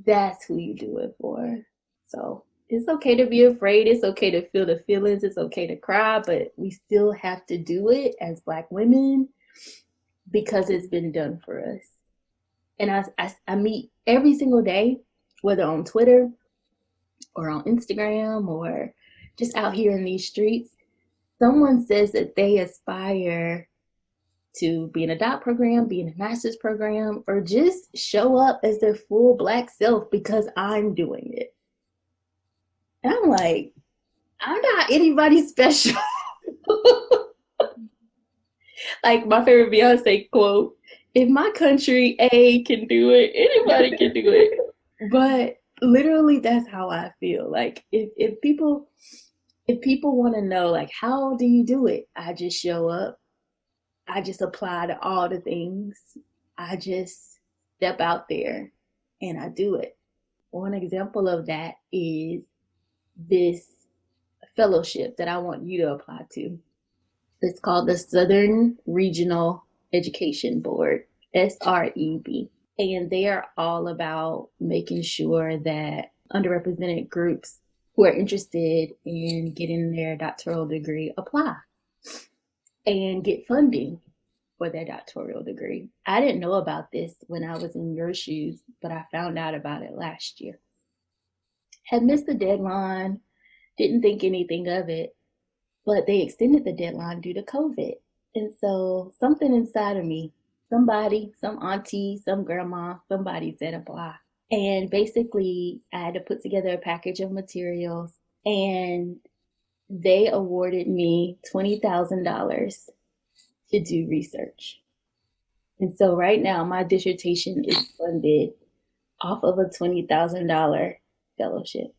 That's who you do it for. So it's okay to be afraid. It's okay to feel the feelings. It's okay to cry, but we still have to do it as Black women because it's been done for us. And I meet every single day whether on Twitter or on Instagram or just out here in these streets, someone says that they aspire to be in a dot program, be in a master's program, or just show up as their full Black self because I'm doing it. And I'm like, I'm not anybody special. Like my favorite Beyonce quote, if my country A can do it, anybody can do it. But literally that's how I feel. Like if people want to know, like, how do you do it? I just show up. I just apply to all the things. I just step out there and I do it. One example of that is this fellowship that I want you to apply to. It's called the Southern Regional Education Board, SREB. And they are all about making sure that underrepresented groups who are interested in getting their doctoral degree apply and get funding for their doctoral degree. I didn't know about this when I was in your shoes, but I found out about it last year. Had missed the deadline, didn't think anything of it, but they extended the deadline due to COVID. And so something inside of me, somebody, some auntie, some grandma, somebody said apply. And basically I had to put together a package of materials, and they awarded me $20,000 to do research. And so right now my dissertation is funded off of a $20,000 fellowship.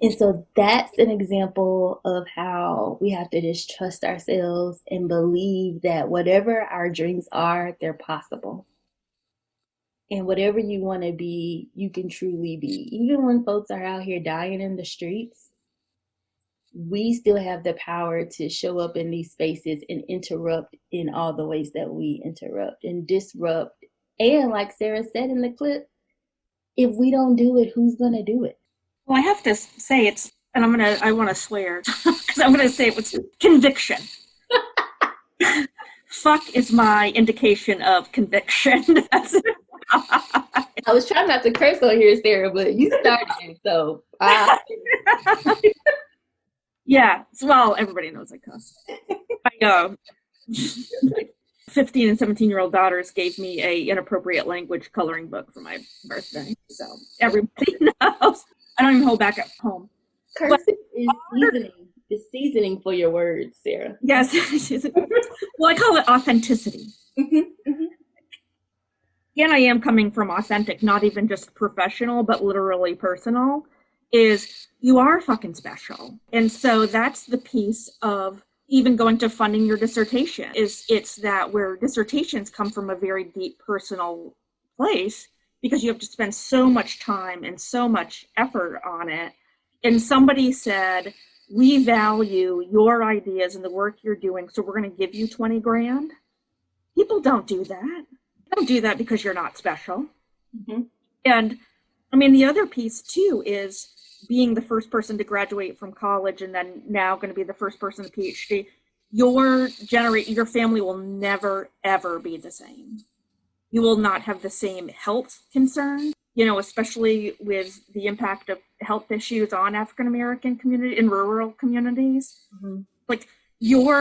And so that's an example of how we have to just trust ourselves and believe that whatever our dreams are, they're possible. And whatever you want to be, you can truly be. Even when folks are out here dying in the streets, we still have the power to show up in these spaces and interrupt in all the ways that we interrupt and disrupt. And like Sarah said in the clip, if we don't do it, who's going to do it? Well, I have to say it's, and I want to swear, because I'm going to say it was conviction. Fuck is my indication of conviction. I was trying not to curse on here, Sarah, but you started, so. Yeah, well, everybody knows I cuss. My 15 and 17-year-old daughters gave me a inappropriate language coloring book for my birthday, so everybody knows. I don't even hold back at home. Cursing is seasoning. It's seasoning for your words, Sarah. Yes. Well, I call it authenticity. Mm-hmm, mm-hmm. And I am coming from authentic, not even just professional, but literally personal, is you are fucking special. And so that's the piece of even going to funding your dissertation, is it's that where dissertations come from a very deep personal place, because you have to spend so much time and so much effort on it. And somebody said, we value your ideas and the work you're doing, so we're going to give you 20 grand. People don't do that. They don't do that because you're not special. Mm-hmm. And I mean, the other piece too is being the first person to graduate from college and then now going to be the first person to PhD. Your family will never, ever be the same. You will not have the same health concerns, especially with the impact of health issues on African-American community in rural communities. Mm-hmm. Like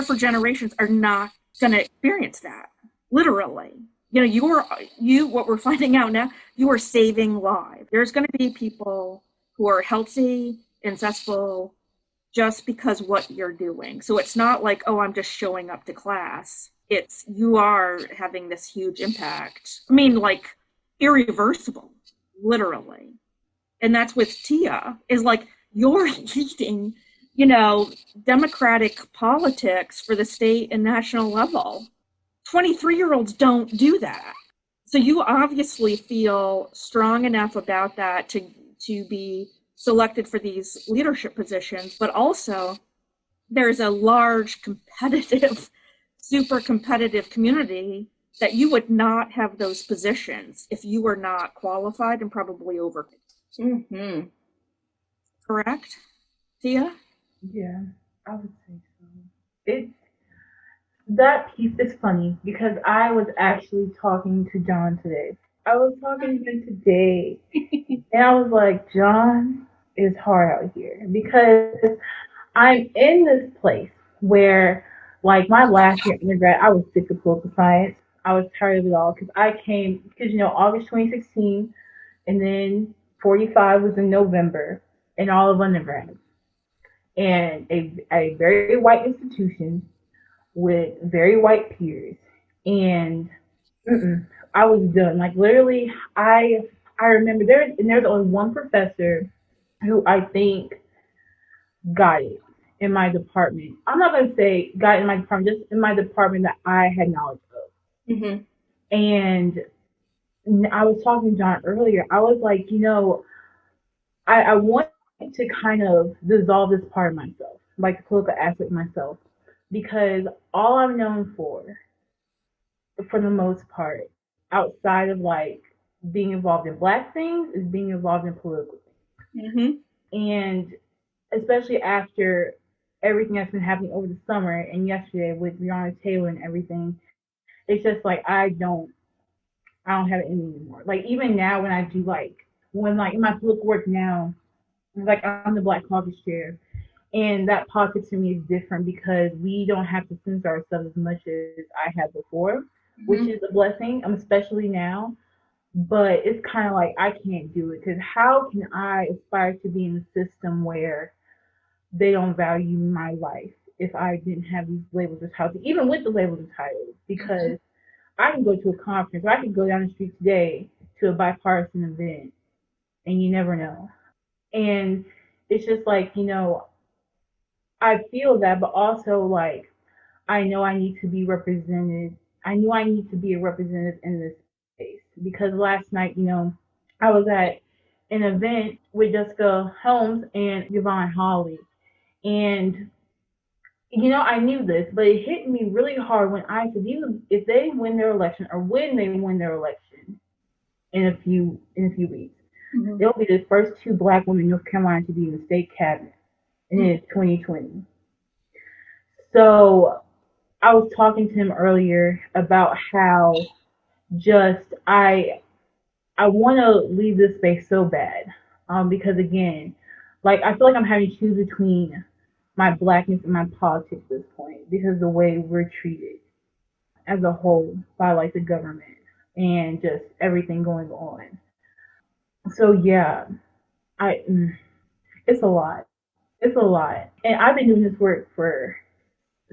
for generations are not going to experience that, literally. What we're finding out now, you are saving lives. There's going to be people who are healthy and successful just because what you're doing. So it's not like, oh, I'm just showing up to class. It's you are having this huge impact. I mean, like irreversible, literally. And that's with Tia, is like you're leading, democratic politics for the state and national level. 23-year-olds don't do that. So you obviously feel strong enough about that to be selected for these leadership positions, but also there's a large super competitive community that you would not have those positions if you were not qualified and probably over. Mm-hmm. Correct, Tia? Yeah, I would say so. That piece is funny because I was actually talking to John today, I was talking to him today, and I was like, John, it's hard out here because I'm in this place where, like, my last year undergrad, I was sick of political science. I was tired of it all because I came, because, August 2016, and then 45 was in November, and all of undergrad. And a very white institution with very white peers. And I was done. Like, literally, I remember there's only one professor who I think got it in my department. I'm not gonna say got it in my department, just in my department that I had knowledge of. Mm-hmm. And I was talking to John earlier. I was like, I want to kind of dissolve this part of myself, like the political aspect of myself, because all I'm known for the most part, outside of like being involved in black things, is being involved in political things. Mm-hmm. And especially after everything that's been happening over the summer and yesterday with Breonna Taylor and everything, it's just like I don't have it in me anymore. Like even now when I do when like in my political work now, like I'm the Black Caucus chair, and that politics to me is different because we don't have to censor ourselves as much as I had before, which Mm-hmm. is a blessing, especially now. But it's kind of like I can't do it because how can I aspire to be in a system where they don't value my life if I didn't have these labels or titles, even with the labels and titles? Because I can go to a conference or I could go down the street today to a bipartisan event and you never know. And it's just like, I feel that, but also like I know I need to be represented. I knew I need to be a representative in this space because last night, I was at an event with Jessica Helms and Yvonne Holly, and I knew this, but it hit me really hard when I said, even if they win their election or when they win their election in a few weeks, Mm-hmm. they'll be the first two black women in North Carolina to be in the state cabinet, and it's 2020. So I was talking to him earlier about how just I want to leave this space so bad, because again, like I feel like I'm having to choose between my blackness and my politics at this point because the way we're treated as a whole by like the government and just everything going on. So yeah, I it's a lot. It's a lot, and I've been doing this work for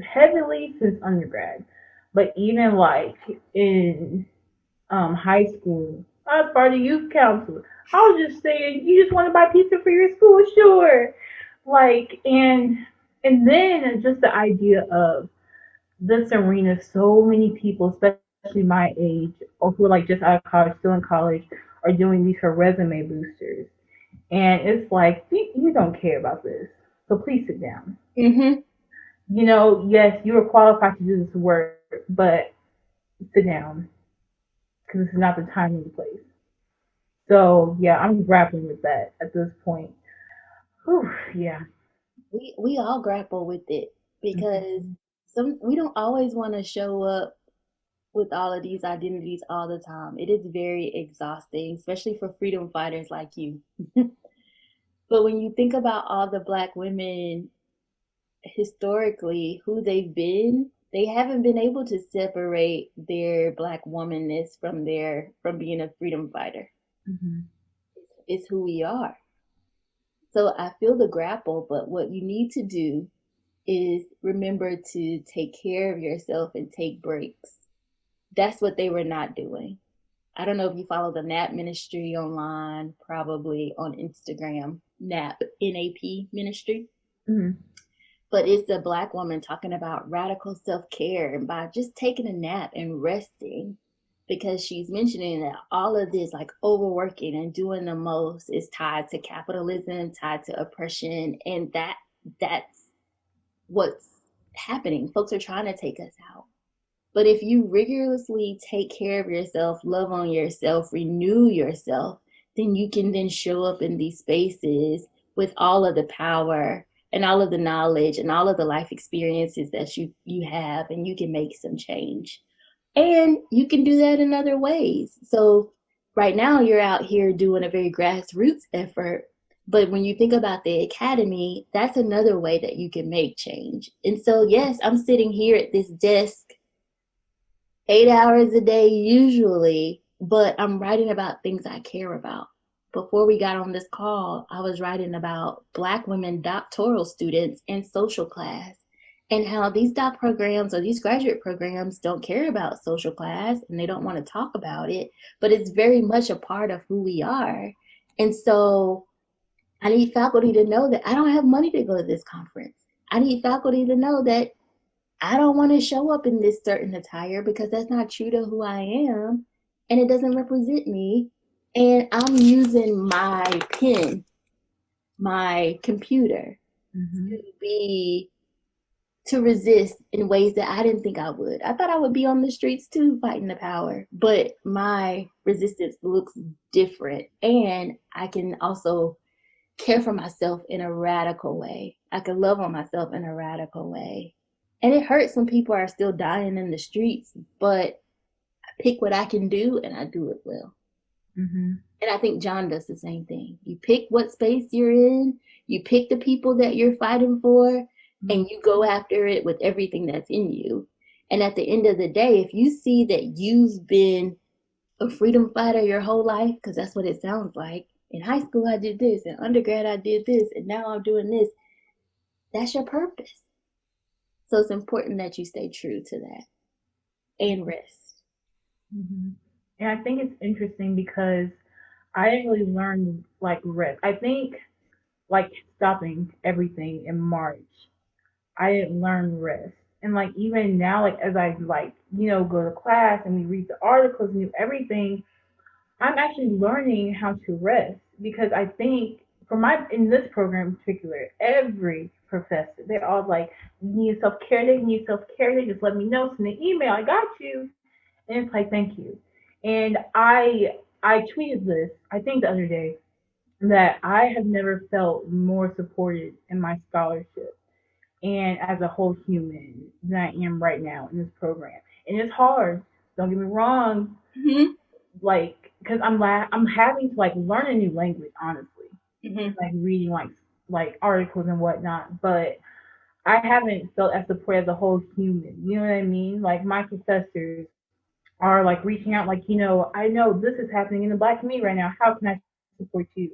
heavily since undergrad, but even like in high school, I was part of the youth council. I was just saying, you just want to buy pizza for your school, sure. Like, and then just the idea of this arena, so many people, especially my age, or who are like just out of college, still in college, are doing these for resume boosters. And it's like, you don't care about this. So please sit down. Mm-hmm. Yes, you are qualified to do this work, but sit down because this is not the time or the place. So yeah, I'm grappling with that at this point. Whew, yeah. We all grapple with it because Mhm. we don't always want to show up with all of these identities all the time. It is very exhausting, especially for freedom fighters like you. But when you think about all the black women historically, who they've been, they haven't been able to separate their black womanness from being a freedom fighter. Mhm. It's who we are. So I feel the grapple, but what you need to do is remember to take care of yourself and take breaks. That's what they were not doing. I don't know if you follow the NAP ministry online, probably on Instagram, NAP, NAP ministry. Mhm. But it's a black woman talking about radical self-care and by just taking a nap and resting, because she's mentioning that all of this like overworking and doing the most is tied to capitalism, tied to oppression, and that's what's happening. Folks are trying to take us out. But if you rigorously take care of yourself, love on yourself, renew yourself, then you can then show up in these spaces with all of the power and all of the knowledge and all of the life experiences that you have, and you can make some change. And you can do that in other ways. So right now you're out here doing a very grassroots effort. But when you think about the academy, that's another way that you can make change. And so, yes, I'm sitting here at this desk 8 hours a day usually, but I'm writing about things I care about. Before we got on this call, I was writing about Black women doctoral students in social class and how these doc programs or these graduate programs don't care about social class and they don't want to talk about it, but it's very much a part of who we are. And so I need faculty to know that I don't have money to go to this conference. I need faculty to know that I don't want to show up in this certain attire because that's not true to who I am and it doesn't represent me. And I'm using my pen, my computer to resist in ways that I didn't think I would. I thought I would be on the streets too fighting the power, but my resistance looks different. And I can also care for myself in a radical way. I can love on myself in a radical way. And it hurts when people are still dying in the streets, but I pick what I can do and I do it well. And I think John does the same thing. You pick what space you're in, you pick the people that you're fighting for, and you go after it with everything that's in you. And at the end of the day, if you see that you've been a freedom fighter your whole life, because that's what it sounds like. In high school, I did this. In undergrad, I did this. And now I'm doing this. That's your purpose. So it's important that you stay true to that and rest. And I think it's interesting because I didn't really learn like rest. I think like stopping everything in March, I didn't learn rest. And like even now, like as I like, go to class and we read the articles and do everything, I'm actually learning how to rest because I think for in this program in particular, every professor, they're all like, you need self care day, you need self care day, just let me know, send an email, I got you. And it's like, thank you. And I tweeted this, I think the other day, that I have never felt more supported in my scholarship and as a whole human than I am right now in this program. And it's hard. Don't get me wrong. Like, because I'm having to like learn a new language, honestly. Like reading like articles and whatnot. But I haven't felt as supported as a whole human. You know what I mean? Like my professors are like reaching out, like, I know this is happening in the Black community right now. How can I support you?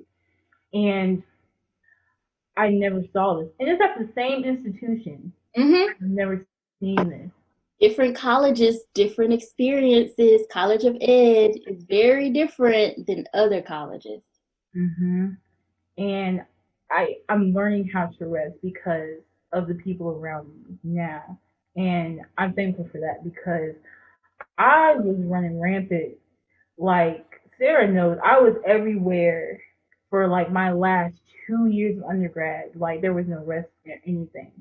And I never saw this. And it's at the same institution. I've never seen this. Different colleges, different experiences. College of Ed is very different than other colleges. And I'm learning how to rest because of the people around me now. And I'm thankful for that because I was running rampant. Like Sarah knows, I was everywhere for like my last 2 years of undergrad. Like there was no rest in anything.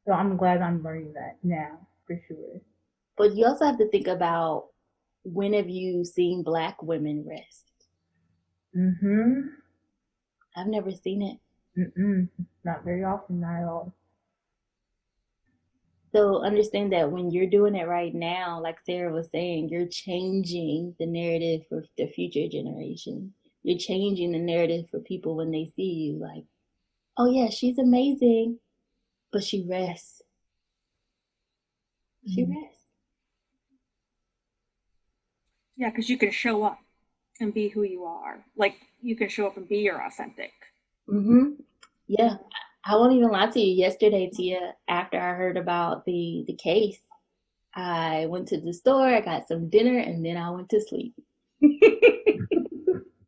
So I'm glad I'm learning that now for sure. But you also have to think about, when have you seen Black women rest? I've never seen it. Not very often, not at all. So understand that when you're doing it right now, like Sarah was saying, you're changing the narrative for the future generation. You're changing the narrative for people when they see you, like, oh yeah, she's amazing, but she rests. She rests. Yeah, because you can show up and be who you are. Like you can show up and be your authentic. Yeah. I won't even lie to you. Yesterday, Tia, after I heard about the case, I went to the store, I got some dinner, and then I went to sleep.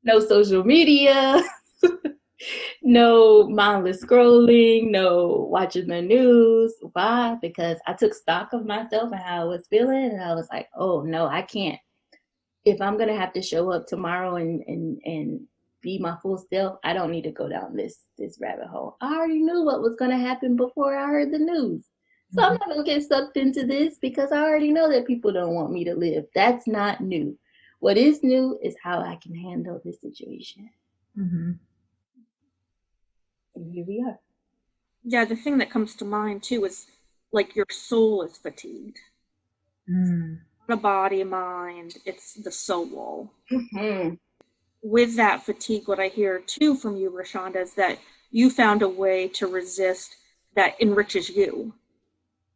No social media, no mindless scrolling, no watching the news. Why? Because I took stock of myself and how I was feeling, and I was like, oh no, I can't. If I'm gonna have to show up tomorrow and be my full self, I don't need to go down this rabbit hole. I already knew what was gonna happen before I heard the news. So I'm not gonna get sucked into this because I already know that people don't want me to live. That's not new. What is new is how I can handle this situation. And here we are. Yeah, the thing that comes to mind too is like your soul is fatigued. the body, mind, it's the soul. Mm-hmm. With that fatigue, what I hear too from you, Roshanda, is that you found a way to resist that enriches you,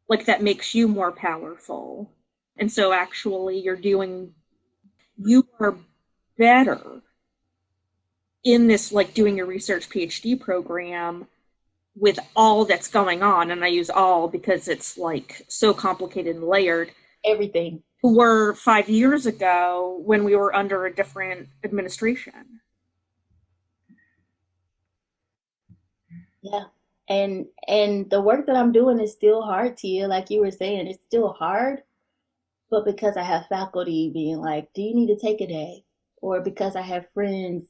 like that makes you more powerful. And so actually you are better in this, like doing your research PhD program with all that's going on. And I use all because it's like so complicated and layered. Everything. Were 5 years ago when we were under a different administration. Yeah. And the work that I'm doing is still hard, Tia. Like you were saying, it's still hard. But because I have faculty being like, do you need to take a day? Or because I have friends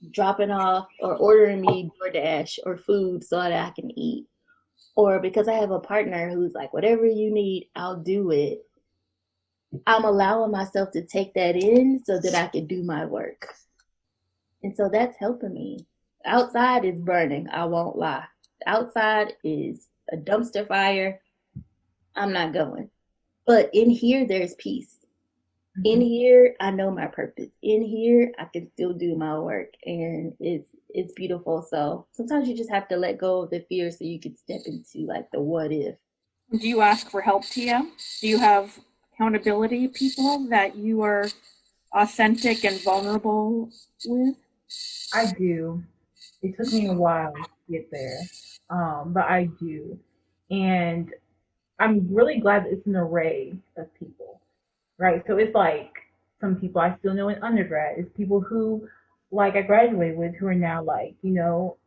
dropping off or ordering me DoorDash or food so that I can eat. Or because I have a partner who's like, whatever you need, I'll do it. I'm allowing myself to take that in so that I can do my work. And so that's helping me. Outside is burning, I won't lie. Outside is a dumpster fire. I'm not going. But in here, there's peace. In here, I know my purpose. In here, I can still do my work, and it's beautiful. So sometimes you just have to let go of the fear so you can step into like the what if. Do you ask for help, Tia? Do you have accountability people that you are authentic and vulnerable with? I do. It took me a while to get there, but I do. And I'm really glad that it's an array of people, right? So it's like some people I still know in undergrad. It's people who, like, I graduated with who are now, like,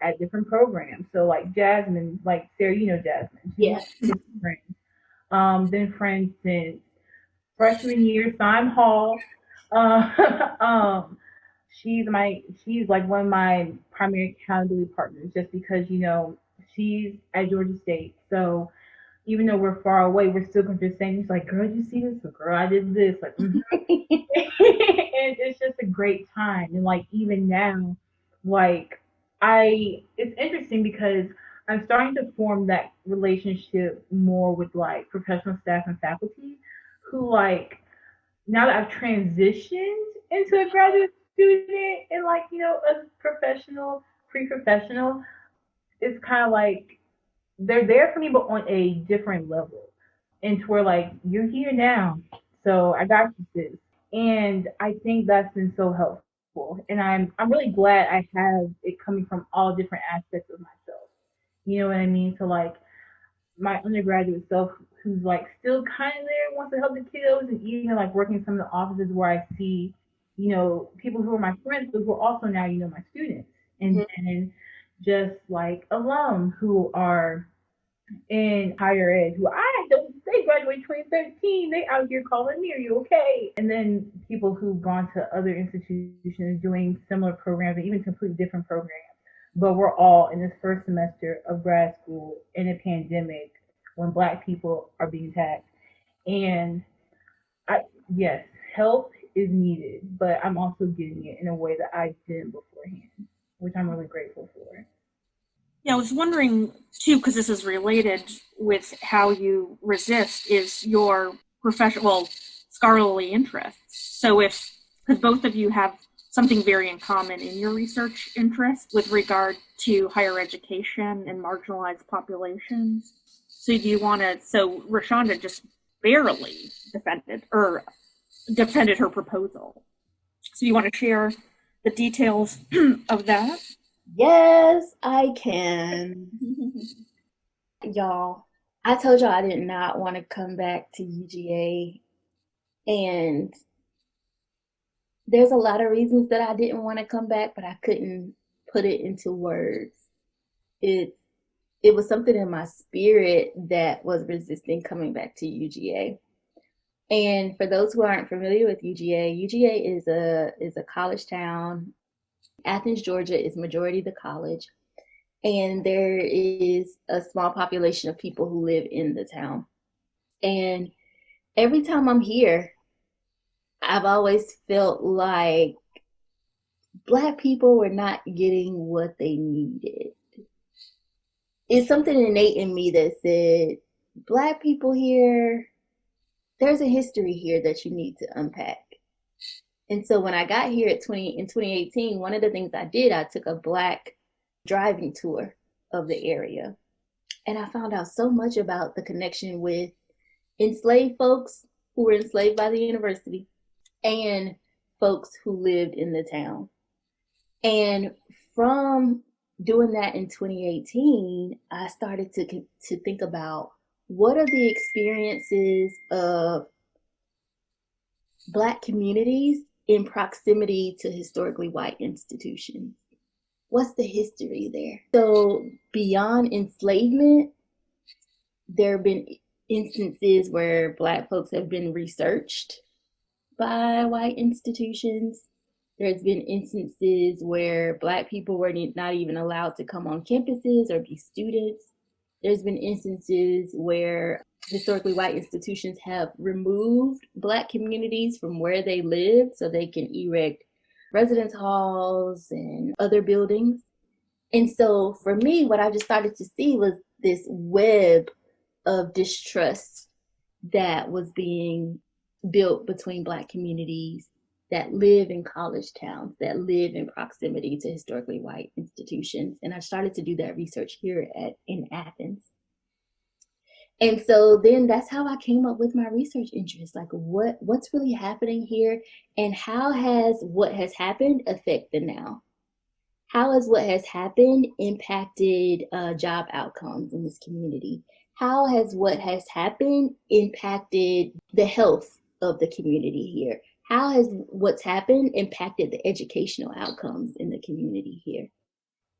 at different programs. So, like, Jasmine, like, Sarah, Jasmine. Yeah. She's friends. Been friends since freshman year, Simon Hall. Uh, um, she's like one of my primary accountability partners just because, she's at Georgia State. So even though we're far away, we're still going to say, it's like, girl, you see this? Or, girl, I did this. Like, and it's just a great time. And like, even now, like, it's interesting because I'm starting to form that relationship more with like professional staff and faculty who, like, now that I've transitioned into a graduate student and like, a professional, pre-professional, it's kind of like they're there for me, but on a different level. And to where like you're here now, so I got you, sis. And I think that's been so helpful. And I'm really glad I have it coming from all different aspects of myself. You know what I mean? So like my undergraduate self who's like still kind of there, wants to help the kiddos, and even like working in some of the offices where I see, people who are my friends, but who are also now, my students. And then just like alum who are in higher ed who I don't, they graduated 2013, they out here calling me, are you okay? And then people who've gone to other institutions doing similar programs and even completely different programs. But we're all in this first semester of grad school in a pandemic when Black people are being taxed. And yes, help is needed, but I'm also getting it in a way that I didn't beforehand, which I'm really grateful for. Yeah, I was wondering too, because this is related with how you resist, is your professional, scholarly interests. So because both of you have something very in common in your research interest with regard to higher education and marginalized populations. So Roshanda just barely defended her proposal. So you want to share the details of that? Yes, I can. Y'all, I told y'all I did not want to come back to UGA, and there's a lot of reasons that I didn't want to come back, but I couldn't put it into words. It was something in my spirit that was resisting coming back to UGA. And for those who aren't familiar with UGA is a college town. Athens, Georgia is majority the college, and there is a small population of people who live in the town. And every time I'm here, I've always felt like Black people were not getting what they needed. It's something innate in me that said, Black people here, there's a history here that you need to unpack. And so when I got here in 2018, one of the things I did, I took a Black driving tour of the area. And I found out so much about the connection with enslaved folks who were enslaved by the university and folks who lived in the town. And from doing that in 2018, I started to think about what are the experiences of Black communities in proximity to historically white institutions. What's the history there? So beyond enslavement, there have been instances where Black folks have been researched by white institutions. There's been instances where Black people were not even allowed to come on campuses or be students. There's been instances where historically white institutions have removed Black communities from where they live so they can erect residence halls and other buildings. And so for me, what I just started to see was this web of distrust that was being built between Black communities that live in college towns, that live in proximity to historically white institutions. And I started to do that research here in Athens. And so then that's how I came up with my research interest, like what's really happening here, and how has what has happened affect the now? How has what has happened impacted job outcomes in this community? How has what has happened impacted the health of the community here? How has what's happened impacted the educational outcomes in the community here?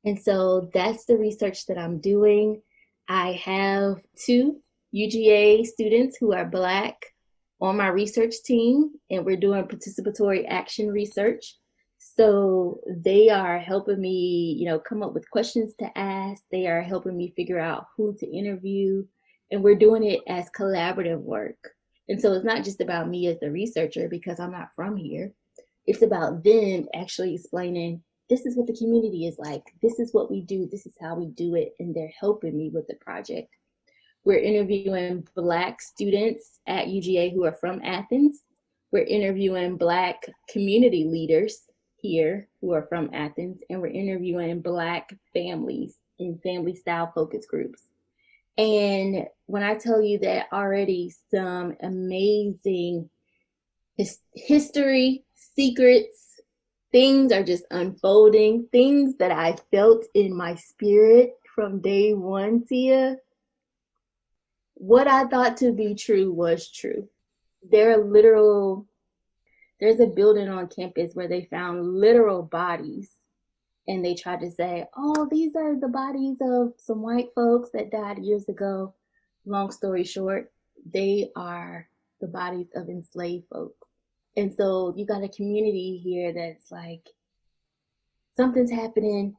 And so that's the research that I'm doing. I have 2 UGA students who are Black on my research team, and we're doing participatory action research. So they are helping me, come up with questions to ask. They are helping me figure out who to interview, and we're doing it as collaborative work. And so it's not just about me as the researcher, because I'm not from here. It's about them actually explaining, this is what the community is like. This is what we do. This is how we do it. And they're helping me with the project. We're interviewing Black students at UGA who are from Athens. We're interviewing Black community leaders here who are from Athens. And we're interviewing Black families in family style focus groups. And when I tell you that already some amazing history, secrets, things are just unfolding, things that I felt in my spirit from day one, Tia. What I thought to be true was true. There's a building on campus where they found literal bodies, and they tried to say, oh, these are the bodies of some white folks that died years ago. Long story short, they are the bodies of enslaved folks. And so you got a community here that's like, something's happening,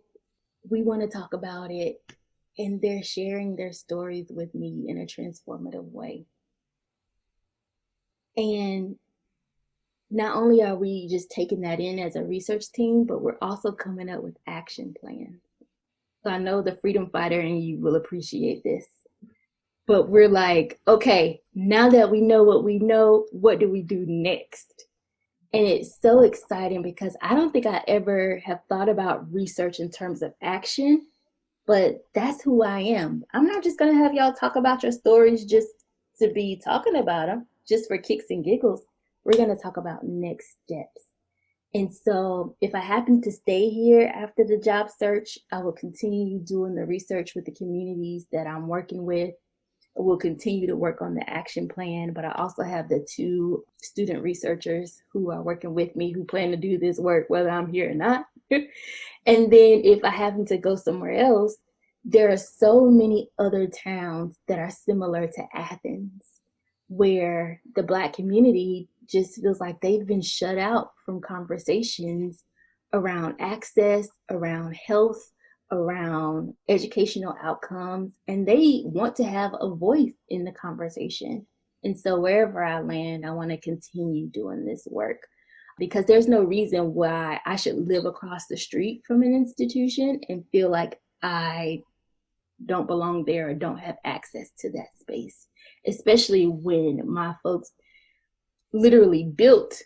we want to talk about it. And they're sharing their stories with me in a transformative way. And not only are we just taking that in as a research team, but we're also coming up with action plans. So I know the freedom fighter in you will appreciate this. But we're like, okay, now that we know what we know, what do we do next? And it's so exciting because I don't think I ever have thought about research in terms of action, but that's who I am. I'm not just going to have y'all talk about your stories just to be talking about them, just for kicks and giggles. We're going to talk about next steps. And so if I happen to stay here after the job search, I will continue doing the research with the communities that I'm working with. I will continue to work on the action plan, but I also have the 2 student researchers who are working with me who plan to do this work whether I'm here or not. And then if I happen to go somewhere else, there are so many other towns that are similar to Athens, where the Black community just feels like they've been shut out from conversations around access, around health, around educational outcomes, and they want to have a voice in the conversation. And so wherever I land, I want to continue doing this work, because there's no reason why I should live across the street from an institution and feel like I don't belong there or don't have access to that space, especially when my folks literally built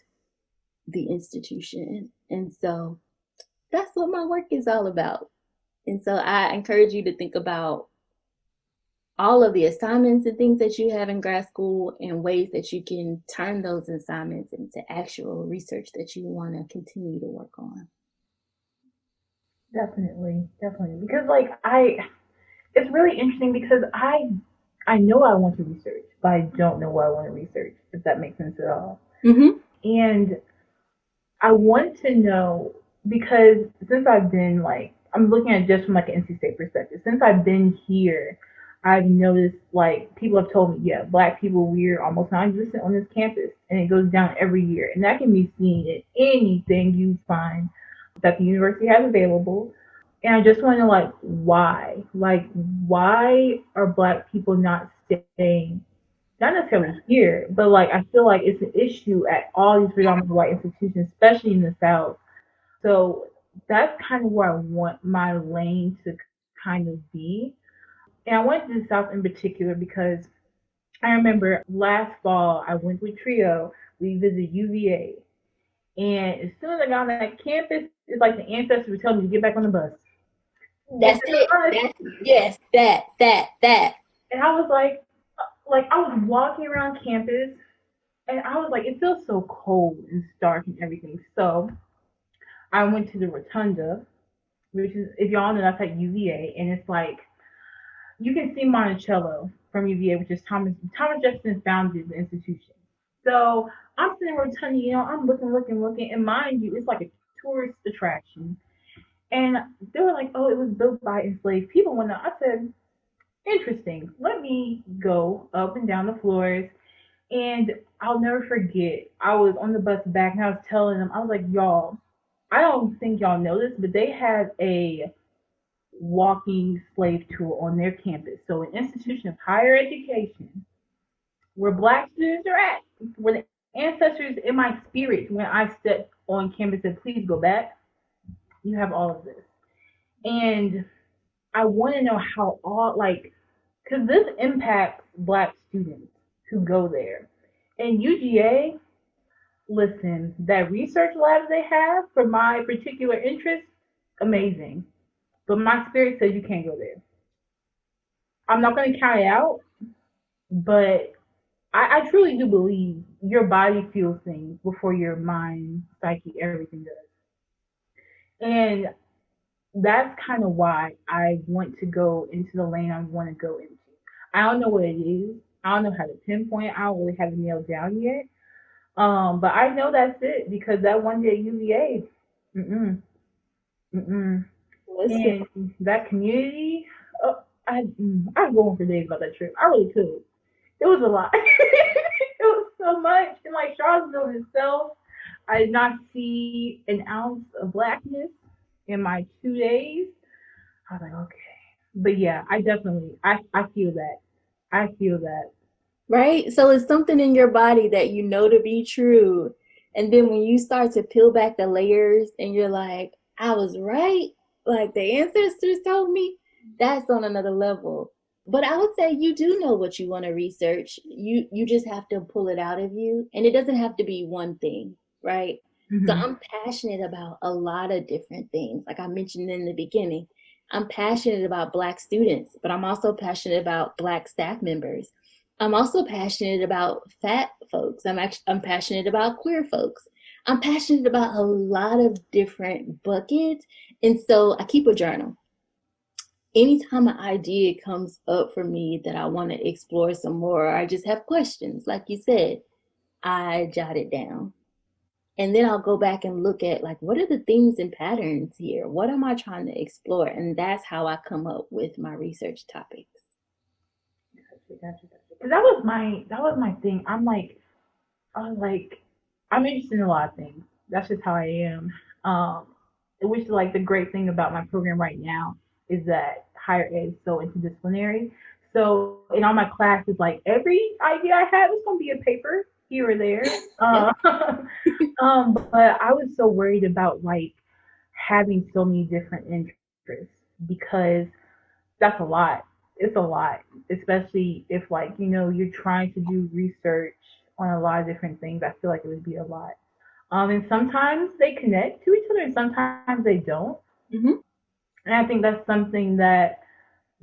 the institution. And so that's what my work is all about. And so I encourage you to think about all of the assignments and things that you have in grad school and ways that you can turn those assignments into actual research that you want to continue to work on. Definitely. Because like it's really interesting because I know I want to research, but I don't know what I want to research, if that makes sense at all. Mm-hmm. And I want to know because since I've been like, I'm looking at it just from like an NC State perspective. Since I've been here, I've noticed like people have told me, yeah, black people, we're almost non-existent on this campus, and it goes down every year, and that can be seen in anything you find that the university has available. And I just want to know why are black people not staying? Not necessarily here, but like I feel like it's an issue at all these predominantly white institutions, especially in the South. So that's kind of where I want my lane to kind of be. And I went to the South in particular because I remember last fall I went with Trio. We visited UVA, and as soon as I got on that campus, it's like the ancestors were telling me to get back on the bus. That's it. Yes, that. And I was like I was walking around campus, and I was like, it feels so cold and stark and everything. So I went to the Rotunda, which is, if y'all know, that's at UVA, and it's like you can see Monticello from UVA, which is Thomas Jefferson founded the institution. So I'm sitting in Rotunda, I'm looking, and mind you, it's like a tourist attraction. And they were like, oh, it was built by enslaved people. When I said, interesting, let me go up and down the floors. And I'll never forget, I was on the bus back and I was telling them, I was like, y'all, I don't think y'all know this, but they have a walking slave tour on their campus. So an institution of higher education where black students are at, where the ancestors in my spirit when I stepped on campus said, please go back. You have all of this. And I want to know how because this impacts black students who go there. And UGA, listen, that research lab they have for my particular interest, amazing. But my spirit says you can't go there. I'm not going to count it out, but I truly do believe your body feels things before your mind, psyche, everything does. And that's kind of why I want to go into the lane I want to go into. I don't know what it is. I don't know how to pinpoint. I don't really have it nailed down yet. But I know that's it because that one day at UVA, and that community, I'd go on for days about that trip. I really could. It was a lot. It was so much. And like Charlottesville itself, I did not see an ounce of blackness in my 2 days. I was like, okay. But yeah, I definitely, I feel that. I feel that. Right? So it's something in your body that you know to be true. And then when you start to peel back the layers and you're like, I was right, like the ancestors told me, that's on another level. But I would say you do know what you want to research. You just have to pull it out of you. And it doesn't have to be one thing, right? Mm-hmm. So I'm passionate about a lot of different things. Like I mentioned in the beginning, I'm passionate about Black students, but I'm also passionate about Black staff members. I'm also passionate about fat folks. I'm passionate about queer folks. I'm passionate about a lot of different buckets. And so I keep a journal. Anytime an idea comes up for me that I want to explore some more, or I just have questions, like you said, I jot it down. And then I'll go back and look at like, what are the themes and patterns here? What am I trying to explore? And that's how I come up with my research topics. Gotcha. That was my thing. I'm interested in a lot of things. That's just how I am. Which is like the great thing about my program right now is that higher ed is so interdisciplinary. So in all my classes, like every idea I have is gonna be a paper here or there. But I was so worried about like having so many different interests because that's a lot. It's a lot, especially if like, you're trying to do research on a lot of different things, I feel like it would be a lot. And sometimes they connect to each other, and sometimes they don't. Mm-hmm. And I think that's something that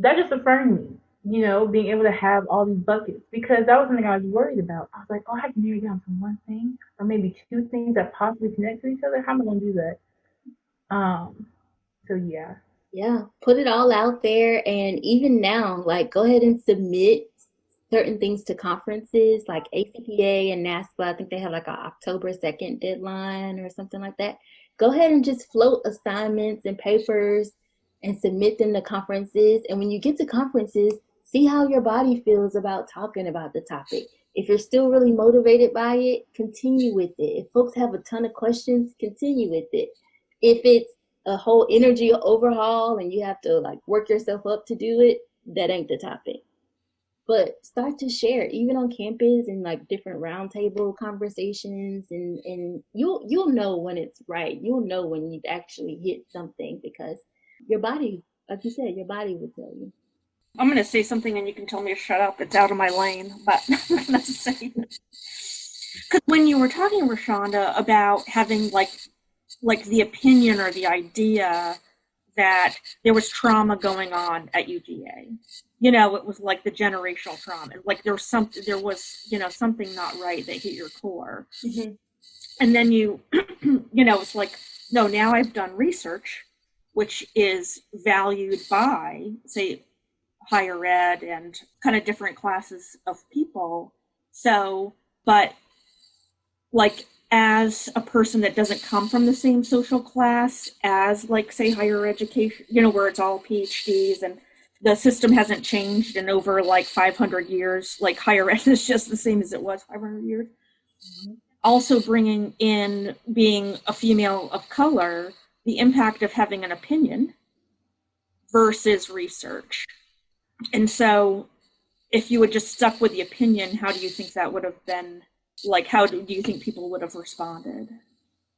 just affirmed me, being able to have all these buckets, because that was something I was worried about. I was like, oh, I can narrow down to one thing or maybe two things that possibly connect to each other. How am I going to do that? So yeah. Yeah, put it all out there. And even now, like, go ahead and submit certain things to conferences like ACPA and NASPA. I think they have like a October 2nd deadline or something like that. Go ahead and just float assignments and papers and submit them to conferences. And when you get to conferences, see how your body feels about talking about the topic. If you're still really motivated by it, continue with it. If folks have a ton of questions, continue with it. If it's a whole energy overhaul and you have to like work yourself up to do it, that ain't the topic. But start to share, even on campus and like different roundtable conversations, and you'll know when it's right. You'll know when you've actually hit something, because your body, like you said, your body will tell you. I'm going to say something and you can tell me to shut up. It's out of my lane, but I'm going to say it. Because when you were talking, Roshanda, about having like the opinion or the idea that there was trauma going on at UGA. It was like the generational trauma. Like there was something not right that hit your core. Mm-hmm. And then it's like, no, now I've done research, which is valued by, say, higher ed and kind of different classes of people. So, but like, as a person that doesn't come from the same social class as, like, say, higher education, where it's all PhDs and the system hasn't changed in over like 500 years, like higher ed is just the same as it was 500 years. Mm-hmm. Also bringing in, being a female of color, the impact of having an opinion versus research. And so if you had just stuck with the opinion, how do you think that would have been? Like, how do you think people would have responded?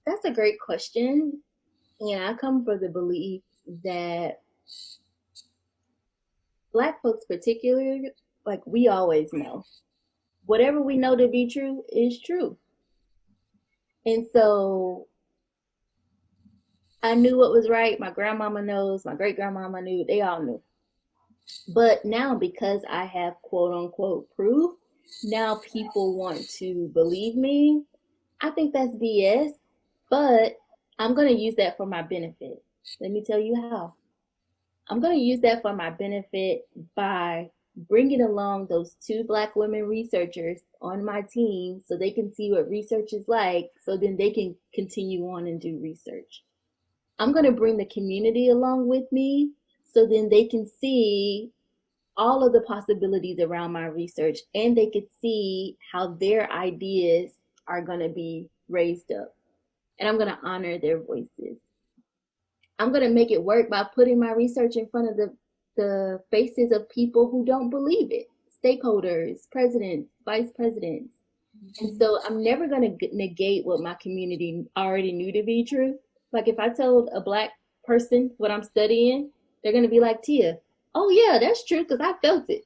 That's a great question. And I come from the belief that Black folks particularly, like, we always know. Whatever we know to be true is true. And so I knew what was right. My grandmama knows, my great-grandmama knew, they all knew. But now, because I have quote-unquote proof, now people want to believe me. I think that's BS, but I'm going to use that for my benefit. Let me tell you how. I'm going to use that for my benefit by bringing along those 2 Black women researchers on my team so they can see what research is like, so then they can continue on and do research. I'm going to bring the community along with me so then they can see all of the possibilities around my research, and they could see how their ideas are going to be raised up. And I'm going to honor their voices. I'm going to make it work by putting my research in front of the faces of people who don't believe it. Stakeholders, presidents, vice presidents. Mm-hmm. And so I'm never going to negate what my community already knew to be true. Like, if I told a Black person what I'm studying, they're going to be like, Tia, oh yeah, that's true, because I felt it.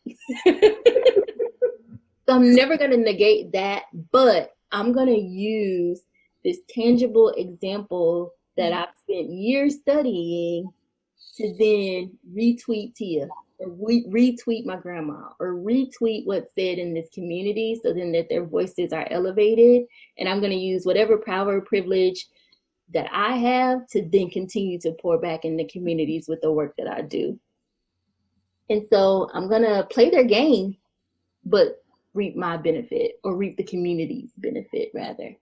So I'm never going to negate that, but I'm going to use this tangible example that I've spent years studying to then retweet Tia, or retweet my grandma, or retweet what's said in this community, so then that their voices are elevated. And I'm going to use whatever power, privilege that I have to then continue to pour back in the communities with the work that I do. And so I'm going to play their game, but reap my benefit, or reap the community's benefit, rather.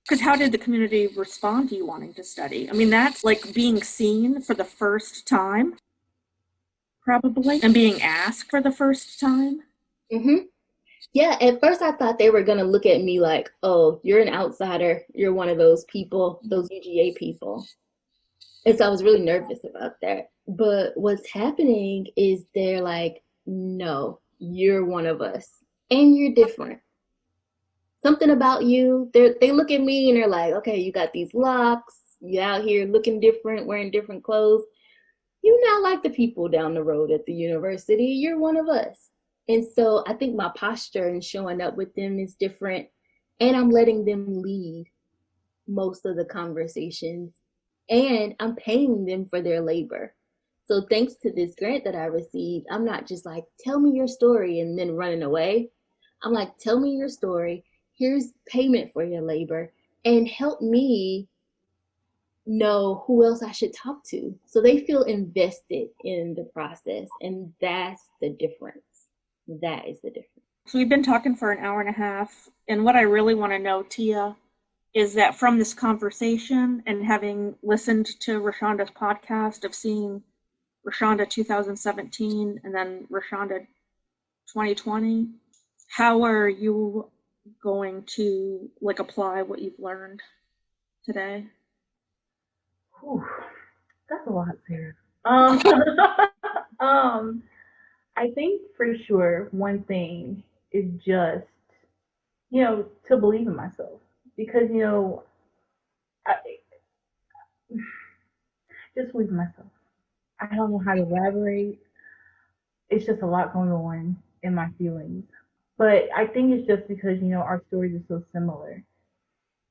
Because how did the community respond to you wanting to study? I mean, that's like being seen for the first time, probably, and being asked for the first time. Mm-hmm. Yeah, at first I thought they were going to look at me like, oh, you're an outsider. You're one of those people, those UGA people. And so I was really nervous about that. But what's happening is they're like, no, you're one of us, and you're different. Something about you, they look at me and they're like, okay, you got these locks, you out here looking different, wearing different clothes. You're not like the people down the road at the university. You're one of us. And so I think my posture and showing up with them is different. And I'm letting them lead most of the conversations. And I'm paying them for their labor. So thanks to this grant that I received, I'm not just like, tell me your story and then running away. I'm like, tell me your story. Here's payment for your labor and help me know who else I should talk to. So they feel invested in the process. And that's the difference. That is the difference. So we've been talking for an hour and a half. And what I really want to know, Tia, is that from this conversation and having listened to Roshanda's podcast of seeing Roshanda 2017 and then Roshanda 2020, how are you going to apply what you've learned today? Whew, that's a lot, Sarah. I think for sure one thing is just, to believe in myself. Because, I just believe in myself. I don't know how to elaborate. It's just a lot going on in my feelings. But I think it's just because, our stories are so similar.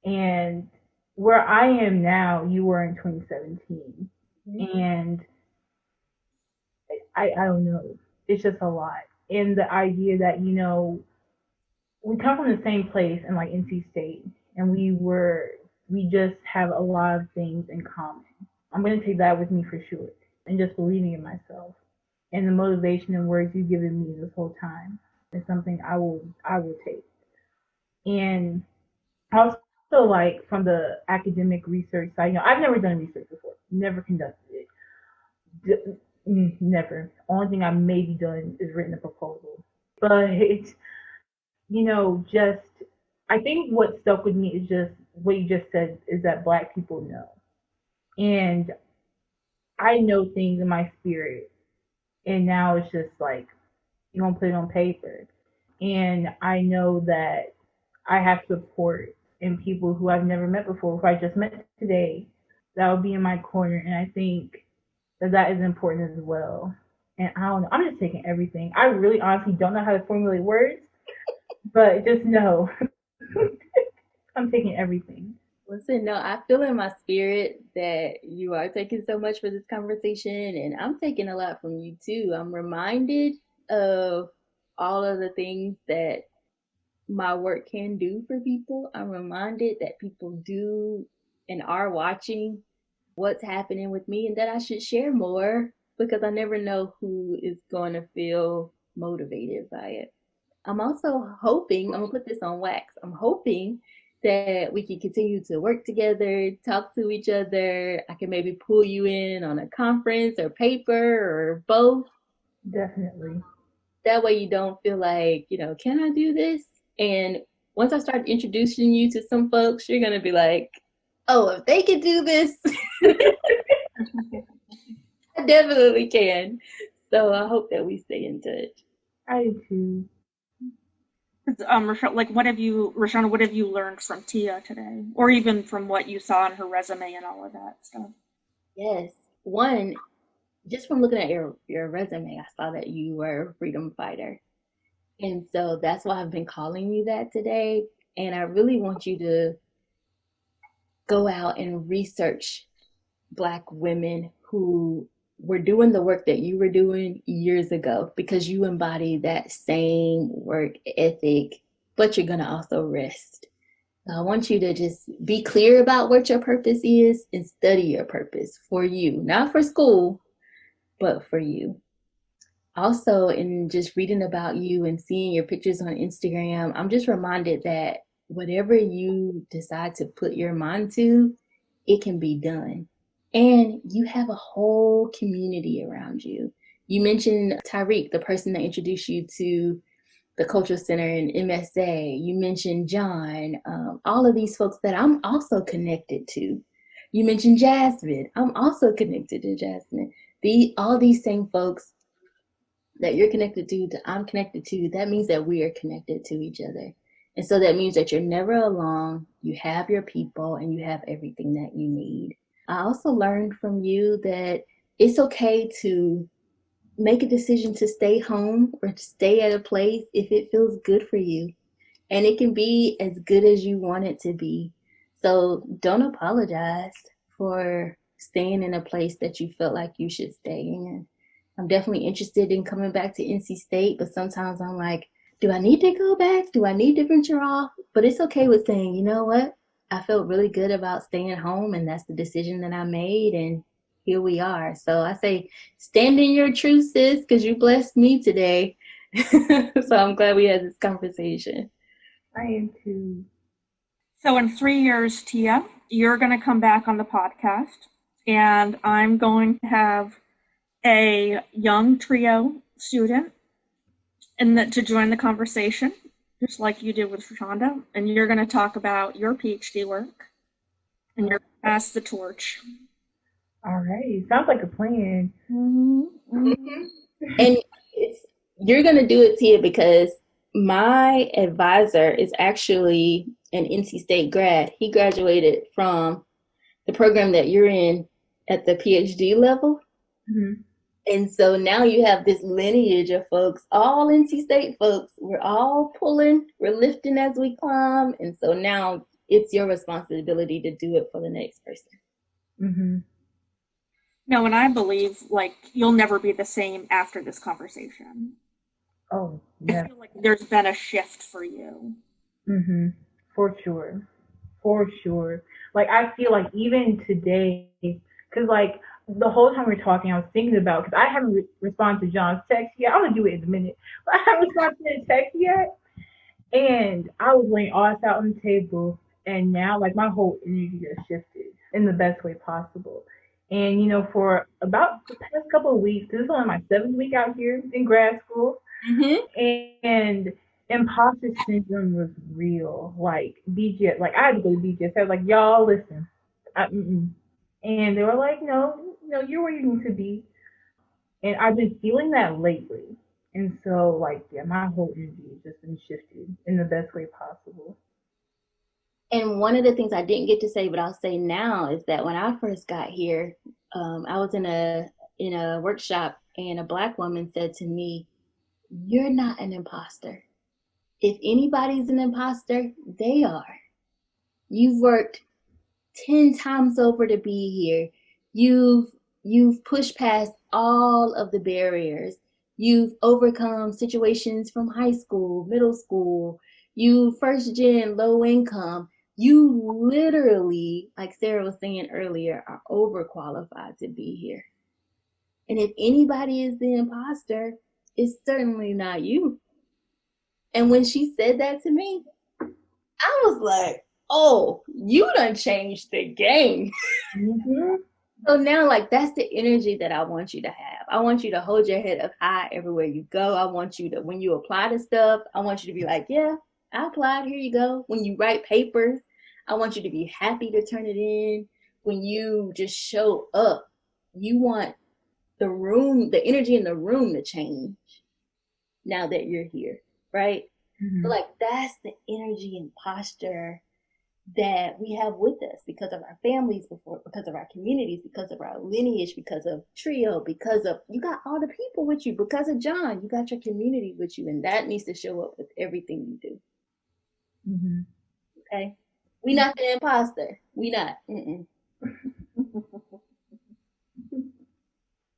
And where I am now, you were in 2017. Mm-hmm. And I don't know. It's just a lot. And the idea that, we come from the same place in NC State, and we just have a lot of things in common. I'm going to take that with me for sure. And just believing in myself. And the motivation and words you've given me this whole time is something I will take. And also, from the academic research side, I've never done research before, never conducted it, never. Only thing I've maybe done is written a proposal. But just I think what stuck with me is just what you just said, is that Black people know, and I know things in my spirit, and now it's just you gonna put it on paper, and I know that I have support in people who I've never met before, who I just met today, that will be in my corner. And I think that is important as well. And I don't know, I'm just taking everything. I really honestly don't know how to formulate words, but just know I'm taking everything. Listen, no, I feel in my spirit that you are taking so much for this conversation, and I'm taking a lot from you too. I'm reminded of all of the things that my work can do for people. I'm reminded that people do and are watching what's happening with me, and that I should share more, because I never know who is going to feel motivated by it. I'm also hoping, I'm going to put this on wax, I'm hoping that we can continue to work together, talk to each other. I can maybe pull you in on a conference or paper or both. Definitely. That way you don't feel like, can I do this? And once I start introducing you to some folks, you're going to be like, oh, if they can do this, I definitely can. So I hope that we stay in touch. I do too. Roshanda, what have you learned from Tia today? Or even from what you saw on her resume and all of that stuff? Yes. One, just from looking at your resume, I saw that you were a freedom fighter. And so that's why I've been calling you that today. And I really want you to go out and research Black women who were doing the work that you were doing years ago, because you embody that same work ethic, but you're going to also rest. So I want you to just be clear about what your purpose is and study your purpose for you, not for school, but for you. Also, in just reading about you and seeing your pictures on Instagram, I'm just reminded that whatever you decide to put your mind to, it can be done. And you have a whole community around you. You mentioned Tyreek, the person that introduced you to the Cultural Center and MSA. You mentioned John, all of these folks that I'm also connected to. You mentioned Jasmine. I'm also connected to Jasmine. All these same folks that you're connected to, that I'm connected to, that means that we are connected to each other. And so that means that you're never alone. You have your people and you have everything that you need. I also learned from you that it's okay to make a decision to stay home or to stay at a place if it feels good for you. And it can be as good as you want it to be. So don't apologize for staying in a place that you felt like you should stay in. I'm definitely interested in coming back to NC State, but sometimes I'm like, do I need to go back? Do I need to venture off? But it's okay with saying, you know what? I felt really good about staying home, and that's the decision that I made, and here we are. So I say, stand in your truth, sis, because you blessed me today. So I'm glad we had this conversation. I am too. So in 3 years, Tia, you're going to come back on the podcast, and I'm going to have a young trio student to join the conversation, just like you did with Roshanda, and you're going to talk about your PhD work, and you're going to pass the torch. All right. Sounds like a plan. And you're going to do it, Tia, because my advisor is actually an NC State grad. He graduated from the program that you're in at the PhD level. Mm-hmm. And so now you have this lineage of folks, all NC State folks. We're all pulling, we're lifting as we climb. And so now it's your responsibility to do it for the next person. Mm-hmm. No, and I believe, like, you'll never be the same after this conversation. Oh, yeah. I feel like there's been a shift for you. Mm-hmm. For sure. For sure. Like, I feel like even today, because, like, the whole time we were talking, I was thinking about, because I haven't responded to John's text yet. I'm going to do it in a minute. But I haven't responded to his text yet. And I was laying all this out on the table. And now, like, my whole energy has shifted in the best way possible. And, you know, for about the past couple of weeks, this is only my 7th week out here in grad school. Mm-hmm. And imposter syndrome was real. Like, BGS, like, I had to go to BGS. I was like, y'all, listen. And they were like, no, you're where you need to be. And I've been feeling that lately. And so, like, yeah, my whole energy has just been shifted in the best way possible. And one of the things I didn't get to say, but I'll say now, is that when I first got here, I was in a workshop, and a Black woman said to me, "You're not an imposter. If anybody's an imposter, they are. You've worked 10 times over to be here. You've pushed past all of the barriers. You've overcome situations from high school, middle school. You first gen, low income. You literally, like Sarah was saying earlier, are overqualified to be here. And if anybody is the imposter, it's certainly not you." And when she said that to me, I was like, oh, you done changed the game. Mm-hmm. So now, like, that's the energy that I want you to have. I want you to hold your head up high everywhere you go. I want you to, when you apply to stuff, I want you to be like, yeah, I applied, here you go. When you write papers, I want you to be happy to turn it in. When you just show up, you want the room, the energy in the room to change now that you're here, right? Mm-hmm. So, like, that's the energy and posture that we have with us because of our families, because of our communities, because of our lineage, because of Trio, because of, you got all the people with you, because of John, you got your community with you, and that needs to show up with everything you do. Mm-hmm. Okay? We not the imposter. We not.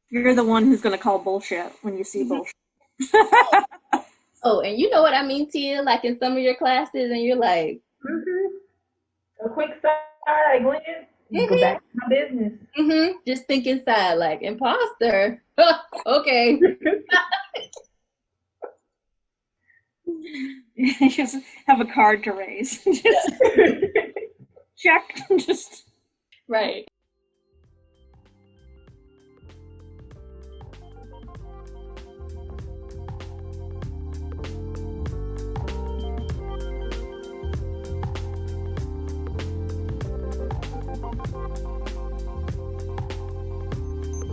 You're the one who's going to call bullshit when you see bullshit. Oh, and you know what I mean, Tia? Like in some of your classes, and you're like, a quick side glance, go back to my business. Just think inside, like, imposter. Okay. Just have a card to raise. Just check. Just right.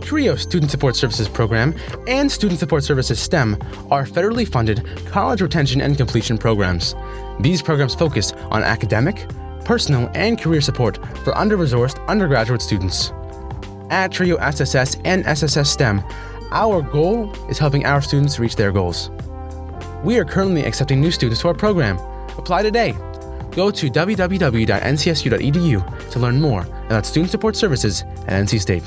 TRIO Student Support Services Program and Student Support Services STEM are federally funded college retention and completion programs. These programs focus on academic, personal, and career support for under-resourced undergraduate students. At TRIO SSS and SSS STEM, Our goal is helping our students reach their goals. We are currently accepting new students to our program. Apply today. Go to www.ncsu.edu to learn more about student support services at NC State.